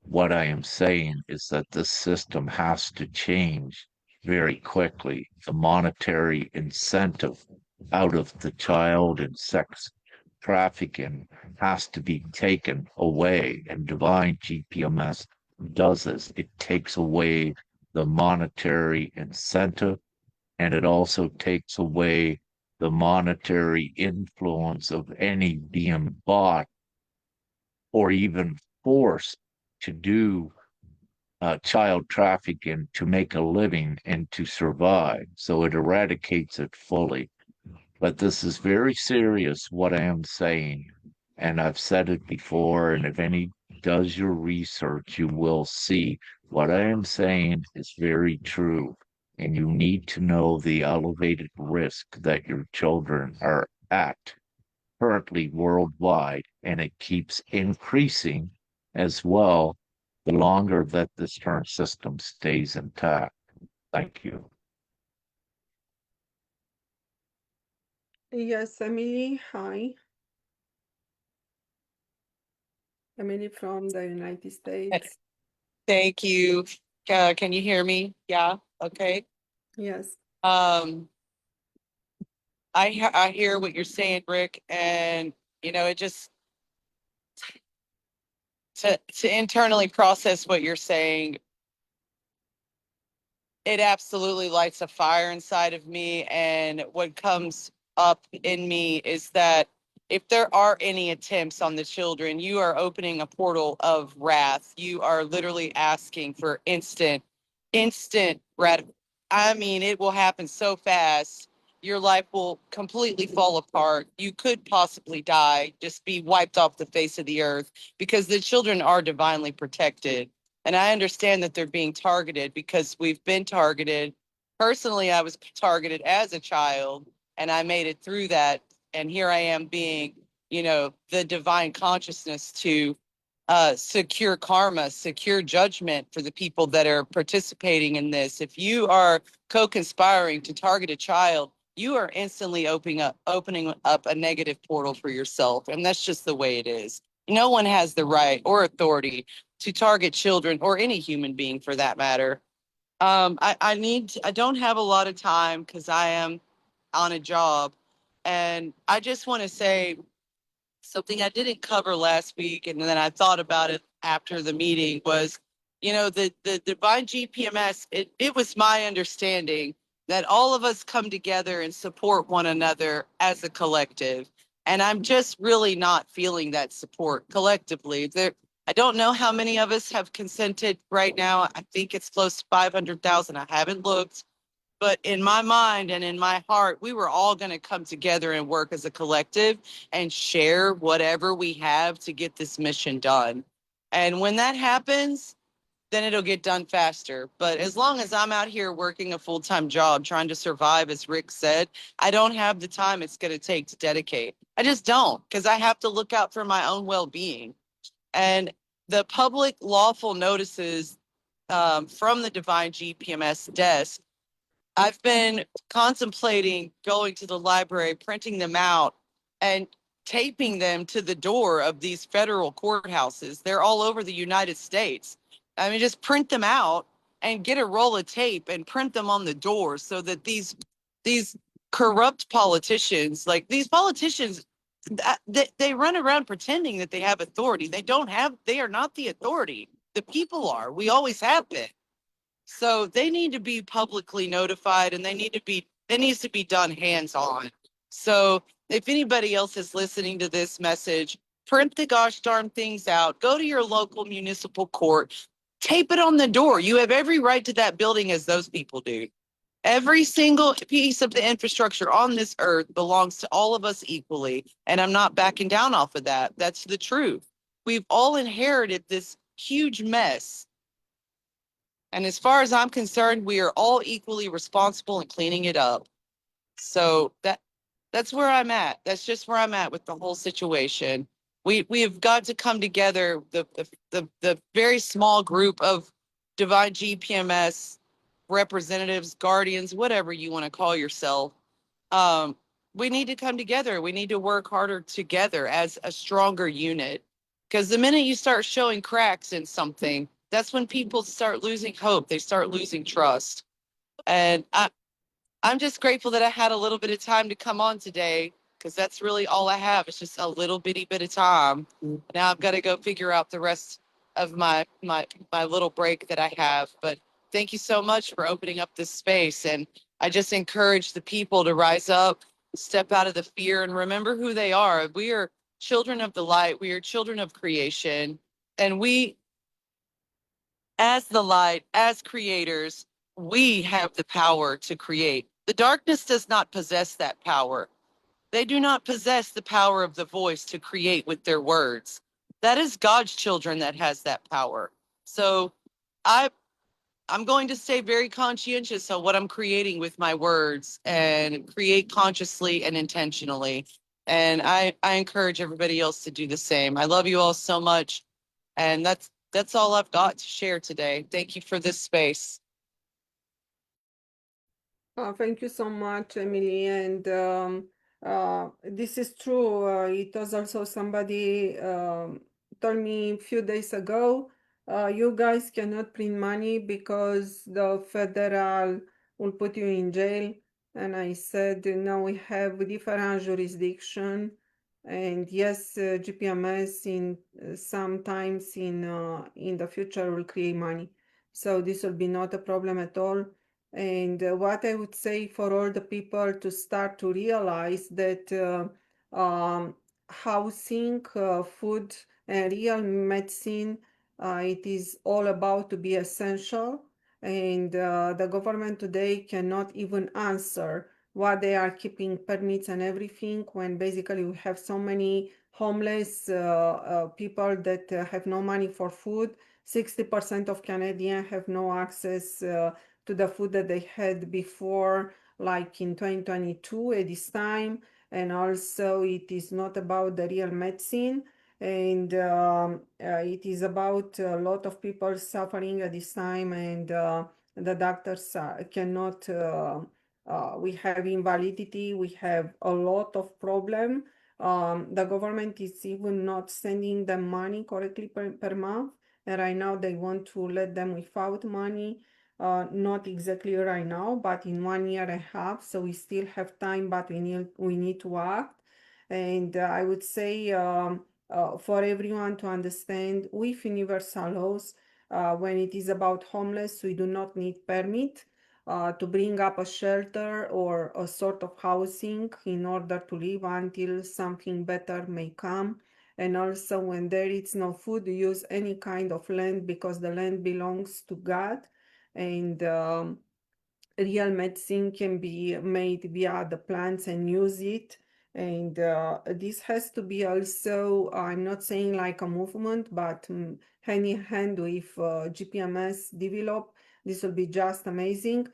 what I am saying is that this system has to change very quickly. The monetary incentive out of the child and sex trafficking has to be taken away. And Divine GPMS does this. It takes away the monetary incentive and it also takes away the monetary influence of any being bought or even forced to do child trafficking to make a living and to survive. So it eradicates it fully. But this is very serious, what I am saying. And I've said it before, and if any does your research, you will see what I am saying is very true. And you need to know the elevated risk that your children are at currently worldwide, and it keeps increasing as well the longer that this current system stays intact. Thank you. Yes, Emily, hi. Emily from the United States. Thank you. Can you hear me? Yeah. Okay. Yes. I hear what you're saying, Rick, and it just to internally process what you're saying, it absolutely lights a fire inside of me. And what comes up in me is that if there are any attempts on the children, you are opening a portal of wrath. You are literally asking for instant rat. I mean, it will happen so fast. Your life will completely fall apart. You could possibly die, just be wiped off the face of the earth, because the children are divinely protected. And I understand that they're being targeted because we've been targeted. Personally, I was targeted as a child and I made it through that. And here I am being, the divine consciousness to secure karma, secure judgment for the people that are participating in this. If you are co-conspiring to target a child, you are instantly opening up a negative portal for yourself. And that's just the way it is. No one has the right or authority to target children or any human being for that matter. I don't have a lot of time because I am on a job. And I just want to say something I didn't cover last week, and then I thought about it after the meeting was, the Divine GPMS, it was my understanding that all of us come together and support one another as a collective. And I'm just really not feeling that support collectively. I don't know how many of us have consented right now. I think it's close to 500,000. I haven't looked. But in my mind and in my heart, we were all going to come together and work as a collective and share whatever we have to get this mission done. And when that happens, then it'll get done faster. But as long as I'm out here working a full-time job, trying to survive, as Rick said, I don't have the time it's going to take to dedicate. I just don't, because I have to look out for my own well-being. And the public lawful notices from the Divine GPMS desk, I've been contemplating going to the library, printing them out, and taping them to the door of these federal courthouses. They're all over the United States. I mean, just print them out and get a roll of tape and print them on the door so that these corrupt politicians, like these politicians, they run around pretending that they have authority. They are not the authority. The people are. We always have been. So they need to be publicly notified, and it needs to be done hands-on. So if anybody else is listening to this message, print the gosh darn things out, go to your local municipal court, tape it on the door. You have every right to that building as those people do. Every single piece of the infrastructure on this earth belongs to all of us equally. And I'm not backing down off of that. That's the truth. We've all inherited this huge mess. And as far as I'm concerned, we are all equally responsible in cleaning it up. So that's where I'm at. That's just where I'm at with the whole situation. We have got to come together, the very small group of Divine GPMS representatives, guardians, whatever you want to call yourself. Um, we need to come together. We need to work harder together as a stronger unit. Because the minute you start showing cracks in something, that's when people start losing hope. They start losing trust. And I'm just grateful that I had a little bit of time to come on today, because that's really all I have. It's just a little bitty bit of time. Now I've got to go figure out the rest of my little break that I have. But thank you so much for opening up this space. And I just encourage the people to rise up, step out of the fear, and remember who they are. We are children of the light. We are children of creation. And we, as the light, as creators, we have the power to create. The darkness does not possess that power. They do not possess the power of the voice to create with their words. That is God's children that has that power. So I I'm going to stay very conscientious of what I'm creating with my words and create consciously and intentionally. And I encourage everybody else to do the same. I love you all so much. And that's all I've got to share today. Thank you for this space. Thank you so much, Emily. And this is true. It was also somebody told me a few days ago, you guys cannot print money because the federal will put you in jail. And I said, no, we have different jurisdiction. And yes, GPMS in sometimes in the future will create money. So this will be not a problem at all. And what I would say for all the people to start to realize that housing, food, and real medicine, it is all about to be essential. And the government today cannot even answer why they are keeping permits and everything when basically we have so many homeless people that have no money for food. 60% of Canadians have no access to the food that they had before, like in 2022 at this time. And also, it is not about the real medicine, and it is about a lot of people suffering at this time, and the doctors cannot. We have invalidity. We have a lot of problem. The government is even not sending them money correctly per month, and right now they want to let them without money. Not exactly right now, but in 1 year and a half. So we still have time, but we need to act. And I would say for everyone to understand, with universal laws, when it is about homeless, we do not need permit to bring up a shelter or a sort of housing in order to live until something better may come. And also when there is no food, use any kind of land because the land belongs to God, and real medicine can be made via the plants and use it. And this has to be also, I'm not saying like a movement, but hand in hand with GPMS develop. This will be just amazing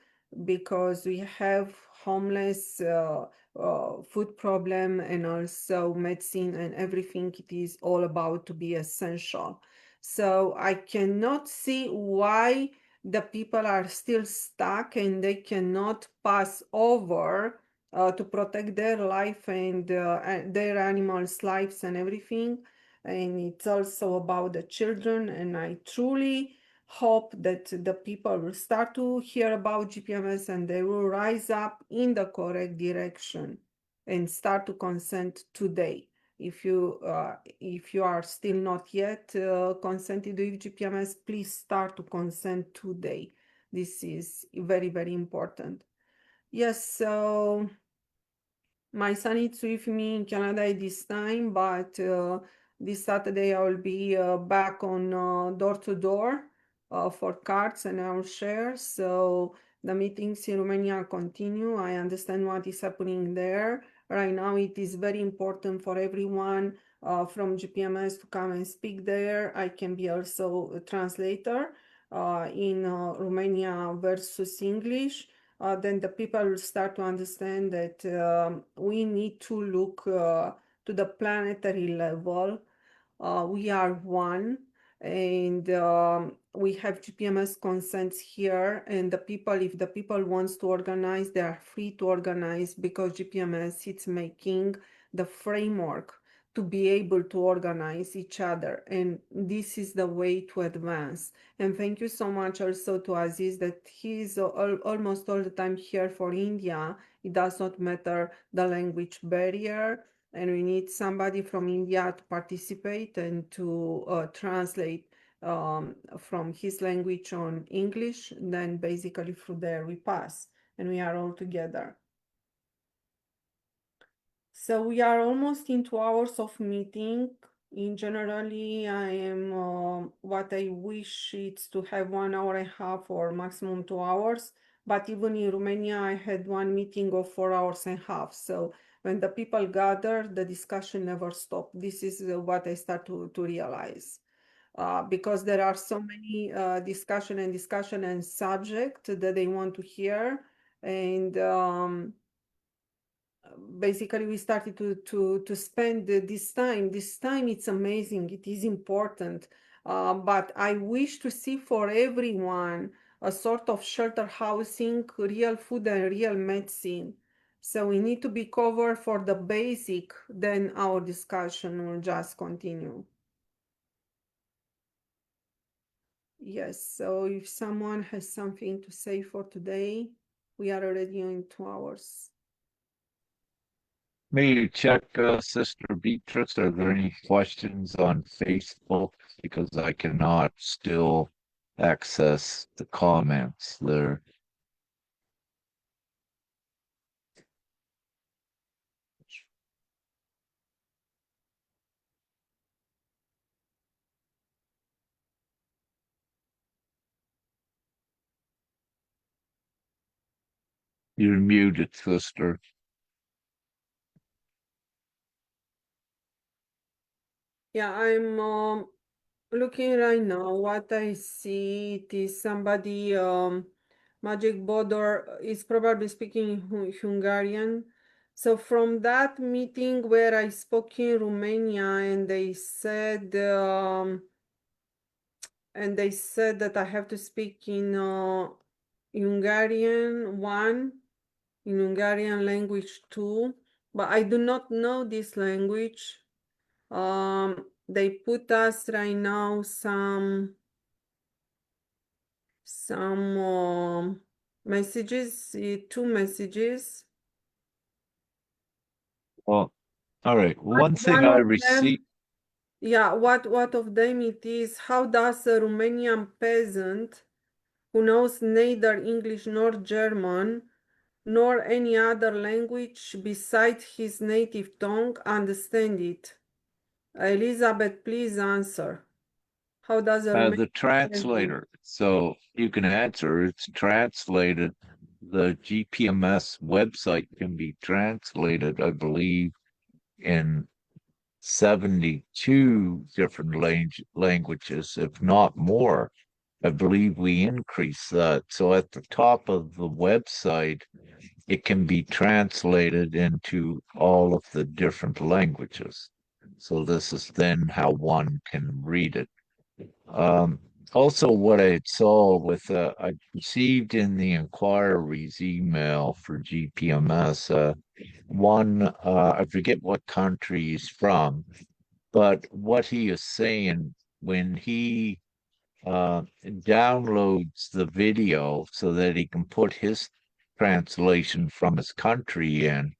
because we have homeless food problem and also medicine and everything. It is all about to be essential. So I cannot see why the people are still stuck and they cannot pass over to protect their life and their animals' lives and everything. And it's also about the children. And I truly hope that the people will start to hear about GPMS and they will rise up in the correct direction and start to consent today. If you are still not yet consented with GPMS, please start to consent today. This is very, very important. Yes, so my son is with me in Canada at this time, but this Saturday I will be back on door to door for cards and I will share. So the meetings in Romania continue. I understand what is happening there. Right now it is very important for everyone from GPMS to come and speak there. I can be also a translator in Romania versus English. Then the people will start to understand that we need to look to the planetary level. We are one, and we have GPMS consents here, and the people, if the people wants to organize, they are free to organize because GPMS it's making the framework to be able to organize each other, and this is the way to advance. And thank you so much also to Aziz that he is almost all the time here for India. It does not matter the language barrier, and we need somebody from India to participate and to translate from his language on English. Then basically through there we pass and we are all together. So we are almost in 2 hours of meeting. In generally, I am what I wish it's to have 1 hour and a half or maximum 2 hours. But even in Romania, I had one meeting of 4 hours and a half. So when the people gather, the discussion never stopped. This is what I start to realize. Because there are so many discussion and subject that they want to hear. And basically we started to spend this time it's amazing, it is important, but I wish to see for everyone a sort of shelter housing, real food and real medicine. So we need to be covered for the basic, then our discussion will just continue. Yes, so if someone has something to say for today, we are already in 2 hours. May you check, Sister Beatrice, are there any questions on Facebook? Because I cannot still access the comments there. You're muted, sister. Yeah, I'm looking right now. What I see it is somebody, Magic Bodor is probably speaking Hungarian. So from that meeting where I spoke in Romania, and they said that I have to speak in Hungarian 1, in Hungarian language 2, but I do not know this language. They put us right now some messages, 2 messages. Well, all right. But One thing one I of received. them, yeah, what of them it is, how does a Romanian peasant who knows neither English nor German nor any other language besides his native tongue understand it? Elizabeth, please answer. How does a The Romanian peasant? translator. So you can answer. It's translated. The GPMS website can be translated, I believe, in 72 different languages, if not more. I believe we increased that. So at the top of the website, it can be translated into all of the different languages. So this is then how one can read it. Um, Also, what I saw with I received in the inquiries email for GPMS, one I forget what country he's from, but what he is saying when he downloads the video so that he can put his translation from his country in.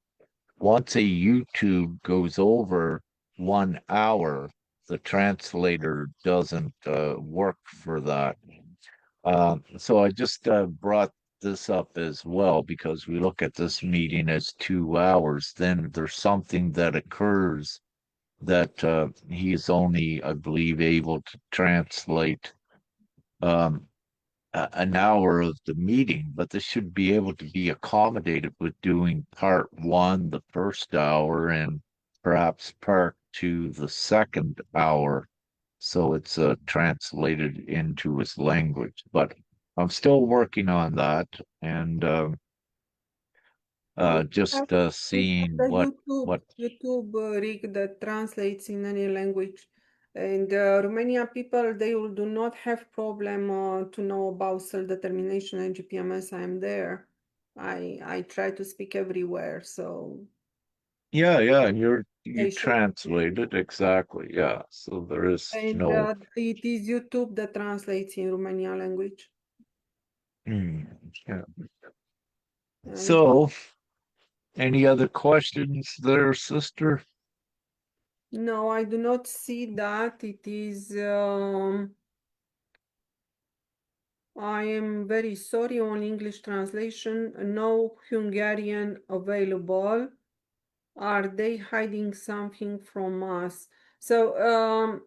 Once a YouTube goes over 1 hour, the translator doesn't work for that. So I just brought this up as well because we look at this meeting as 2 hours. Then there's something that occurs that he is only, I believe, able to translate um, an hour of the meeting, but this should be able to be accommodated with doing part one, the first hour, and perhaps part two, the second hour. So it's translated into his language. But I'm still working on that and We just have seeing the what. YouTube rig that translates in any language, and Romania people they will do not have problem to know about self-determination and GPMS. I am there. I try to speak everywhere, so Yeah, you they should. translate it exactly. Yeah, so there is And no. it is YouTube that translates in Romanian language. Yeah. And So, any other questions there, sister? no, I do not see that. It is. I am very sorry, on English translation, no Hungarian available. Are they hiding something from us? So,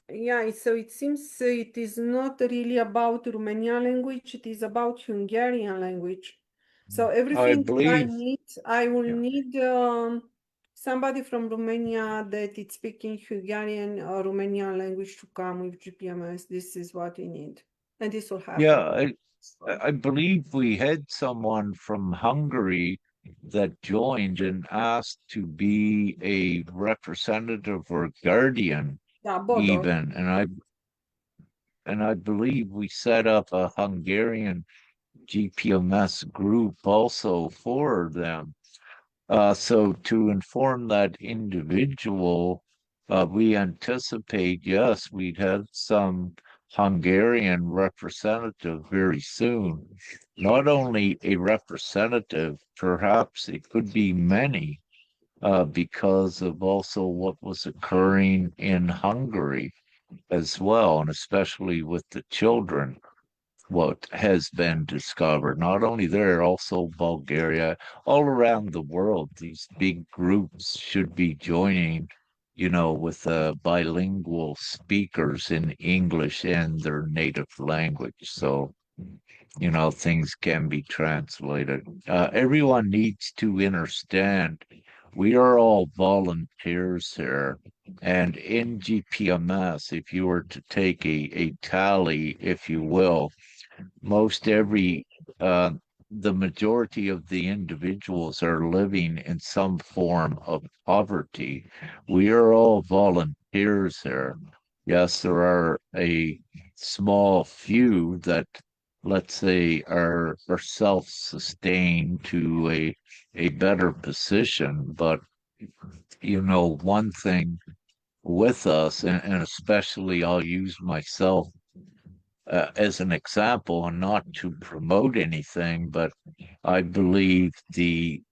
yeah, so it seems it is not really about Romanian language, it is about Hungarian language. So I everything believe, I will yeah, need somebody from Romania that is speaking Hungarian or Romanian language to come with GPMS. This is what we need. And this will yeah, happen. I believe we had someone from Hungary that joined and asked to be a representative or guardian Yeah, Bodo. even, and I believe we set up a Hungarian GPMS group also for them. So to inform that individual, we anticipate, yes, we'd have some Hungarian representative very soon. Not only a representative, perhaps it could be many, because of also what was occurring in Hungary as well, and especially with the children, what has been discovered, not only there, also Bulgaria, all around the world. These big groups should be joining, with bilingual speakers in English and their native language. So, things can be translated. Everyone needs to understand we are all volunteers here. And in GPMS, if you were to take a tally, if you will, most every uh, the majority of the individuals are living in some form of poverty. We are all volunteers here. Yes, there are a small few that, let's say, are self-sustained to a better position, but one thing with us, and especially I'll use myself as an example, and not to promote anything, but I believe the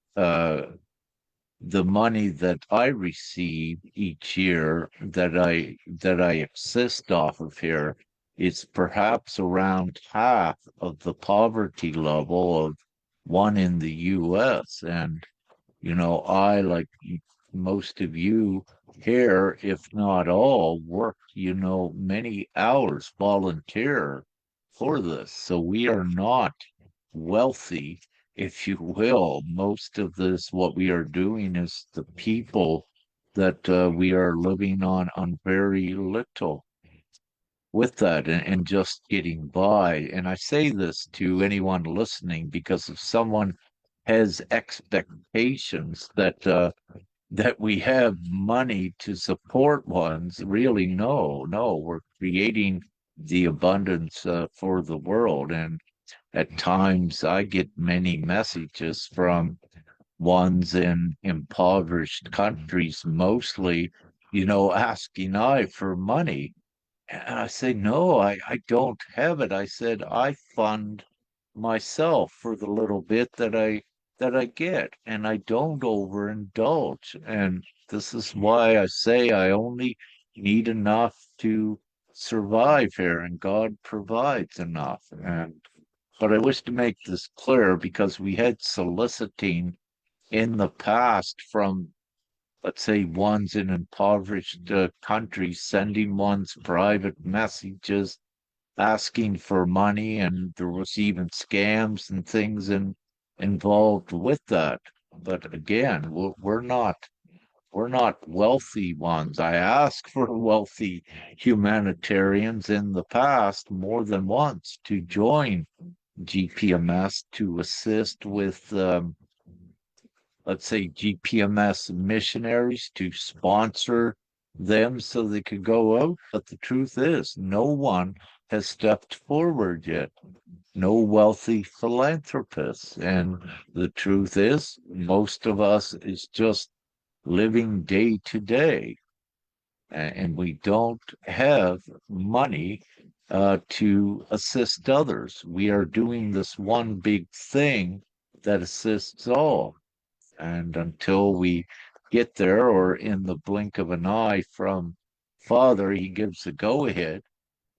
money that I receive each year that I assist off of here is perhaps around half of the poverty level of one in the US. And I, like most of you here, if not all, work, many hours volunteer for this. So we are not wealthy, if you will. Most of this, what we are doing is the people that we are living on very little with that, and just getting by. And I say this to anyone listening because if someone has expectations that we have money to support ones, really, no, we're creating the abundance for the world. And at times I get many messages from ones in impoverished countries, mostly, asking I for money. And I say, no, I don't have it. I said, I fund myself for the little bit that I get, and I don't overindulge. And this is why I say I only need enough to survive here, and God provides enough. But I wish to make this clear because we had soliciting in the past from, let's say, ones in impoverished countries, sending ones private messages asking for money, and there was even scams and things involved with that. But again, we're not wealthy ones. I asked for wealthy humanitarians in the past more than once to join GPMS to assist with let's say, GPMS missionaries, to sponsor them so they could go out. But the truth is, no one has stepped forward yet. No wealthy philanthropists. And the truth is, most of us is just living day to day. And we don't have money to assist others. We are doing this one big thing that assists all. And until we get there, or in the blink of an eye from Father, he gives the go ahead,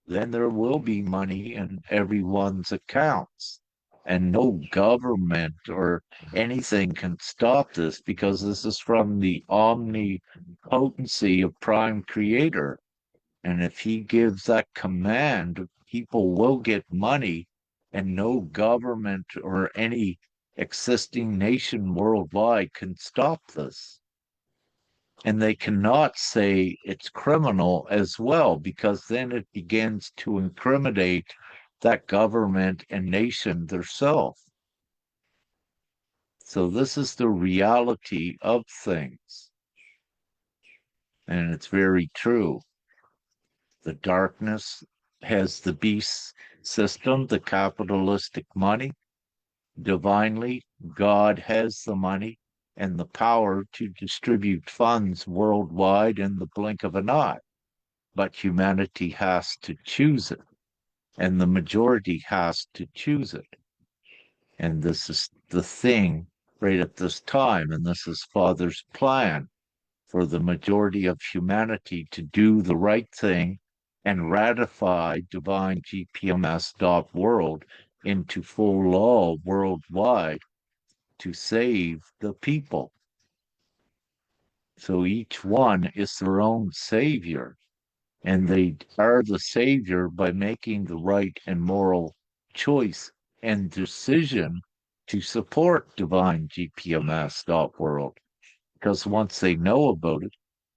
then there will be money in everyone's accounts. And no government or anything can stop this because this is from the omnipresent potency of Prime Creator. And if he gives that command, people will get money, and no government or any existing nation worldwide can stop this. And they cannot say it's criminal as well, because then it begins to incriminate that government and nation themselves. So this is the reality of things. And it's very true. The darkness has the beast system, the capitalistic money. Divinely, God has the money and the power to distribute funds worldwide in the blink of an eye. But humanity has to choose it, and the majority has to choose it. And this is the thing right at this time, and this is Father's plan for the majority of humanity to do the right thing and ratify Divine-gpms.world into full law worldwide to save the people. So each one is their own savior, and they are the savior by making the right and moral choice and decision to support Divine-gpms.world. Because once they know about it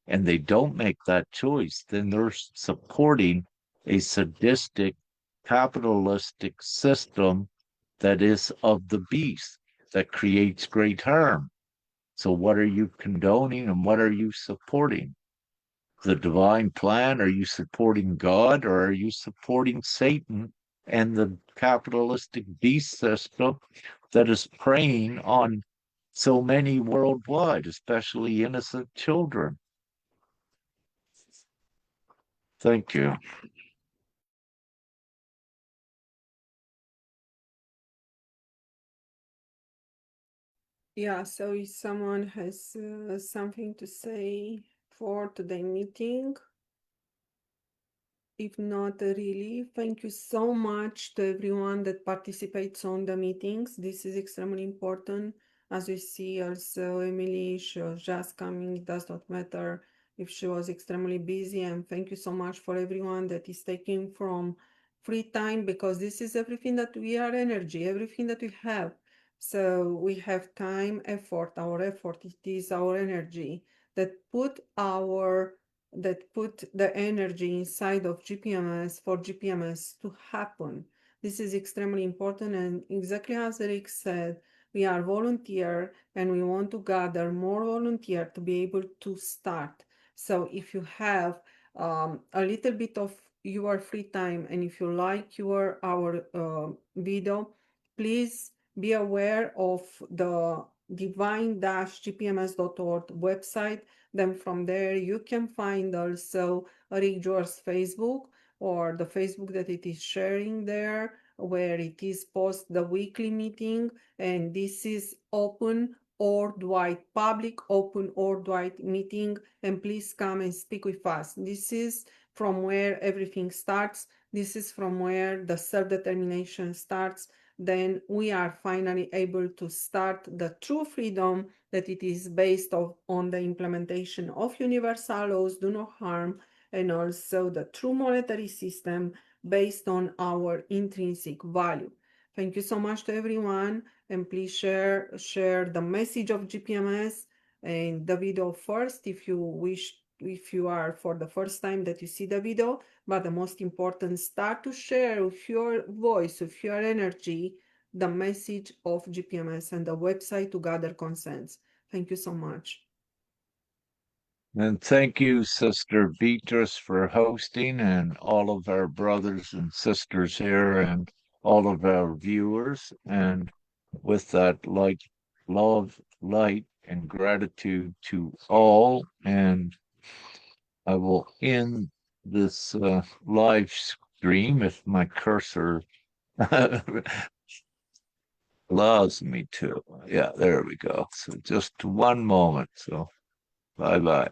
and they don't make that choice, then they're supporting a sadistic, capitalistic system that is of the beast, that creates great harm. So, what are you condoning and what are you supporting? The divine plan? Are you supporting God, or are you supporting Satan and the capitalistic beast system that is preying on so many worldwide, especially innocent children? Thank you. Yeah, so if someone has something to say for today's meeting, if not really, thank you so much to everyone that participates on the meetings. This is extremely important. As we see also, Emily, she was just coming, it does not matter if she was extremely busy. And thank you so much for everyone that is taking from free time, because this is everything that we are energy, everything that we have. So we have time, effort, our effort, it is our energy that put the energy inside of GPMS for GPMS to happen. This is extremely important, and exactly as Eric said, we are volunteer and we want to gather more volunteer to be able to start. So if you have a little bit of your free time, and if you like our video, please be aware of the divine-gpms.world website. Then from there you can find also Rick George's Facebook, or the Facebook that it is sharing there, where it is post the weekly meeting, and this is open worldwide, public open worldwide meeting, and please come and speak with us. This is from where everything starts. This is from where the self-determination starts. Then we are finally able to start the true freedom, that it is based on the implementation of universal laws, do no harm, and also the true monetary system based on our intrinsic value. Thank you so much to everyone, and please share the message of GPMS and the video first if you wish, if you are for the first time that you see the video. But the most important, start to share with your voice, with your energy, the message of GPMS and the website to gather consents. Thank you so much. And thank you, Sister Beatrice, for hosting, and all of our brothers and sisters here, and all of our viewers. And with that, like, love, light, and gratitude to all. And I will end this live stream if my cursor allows me to. Yeah, there we go. So just one moment. So bye bye.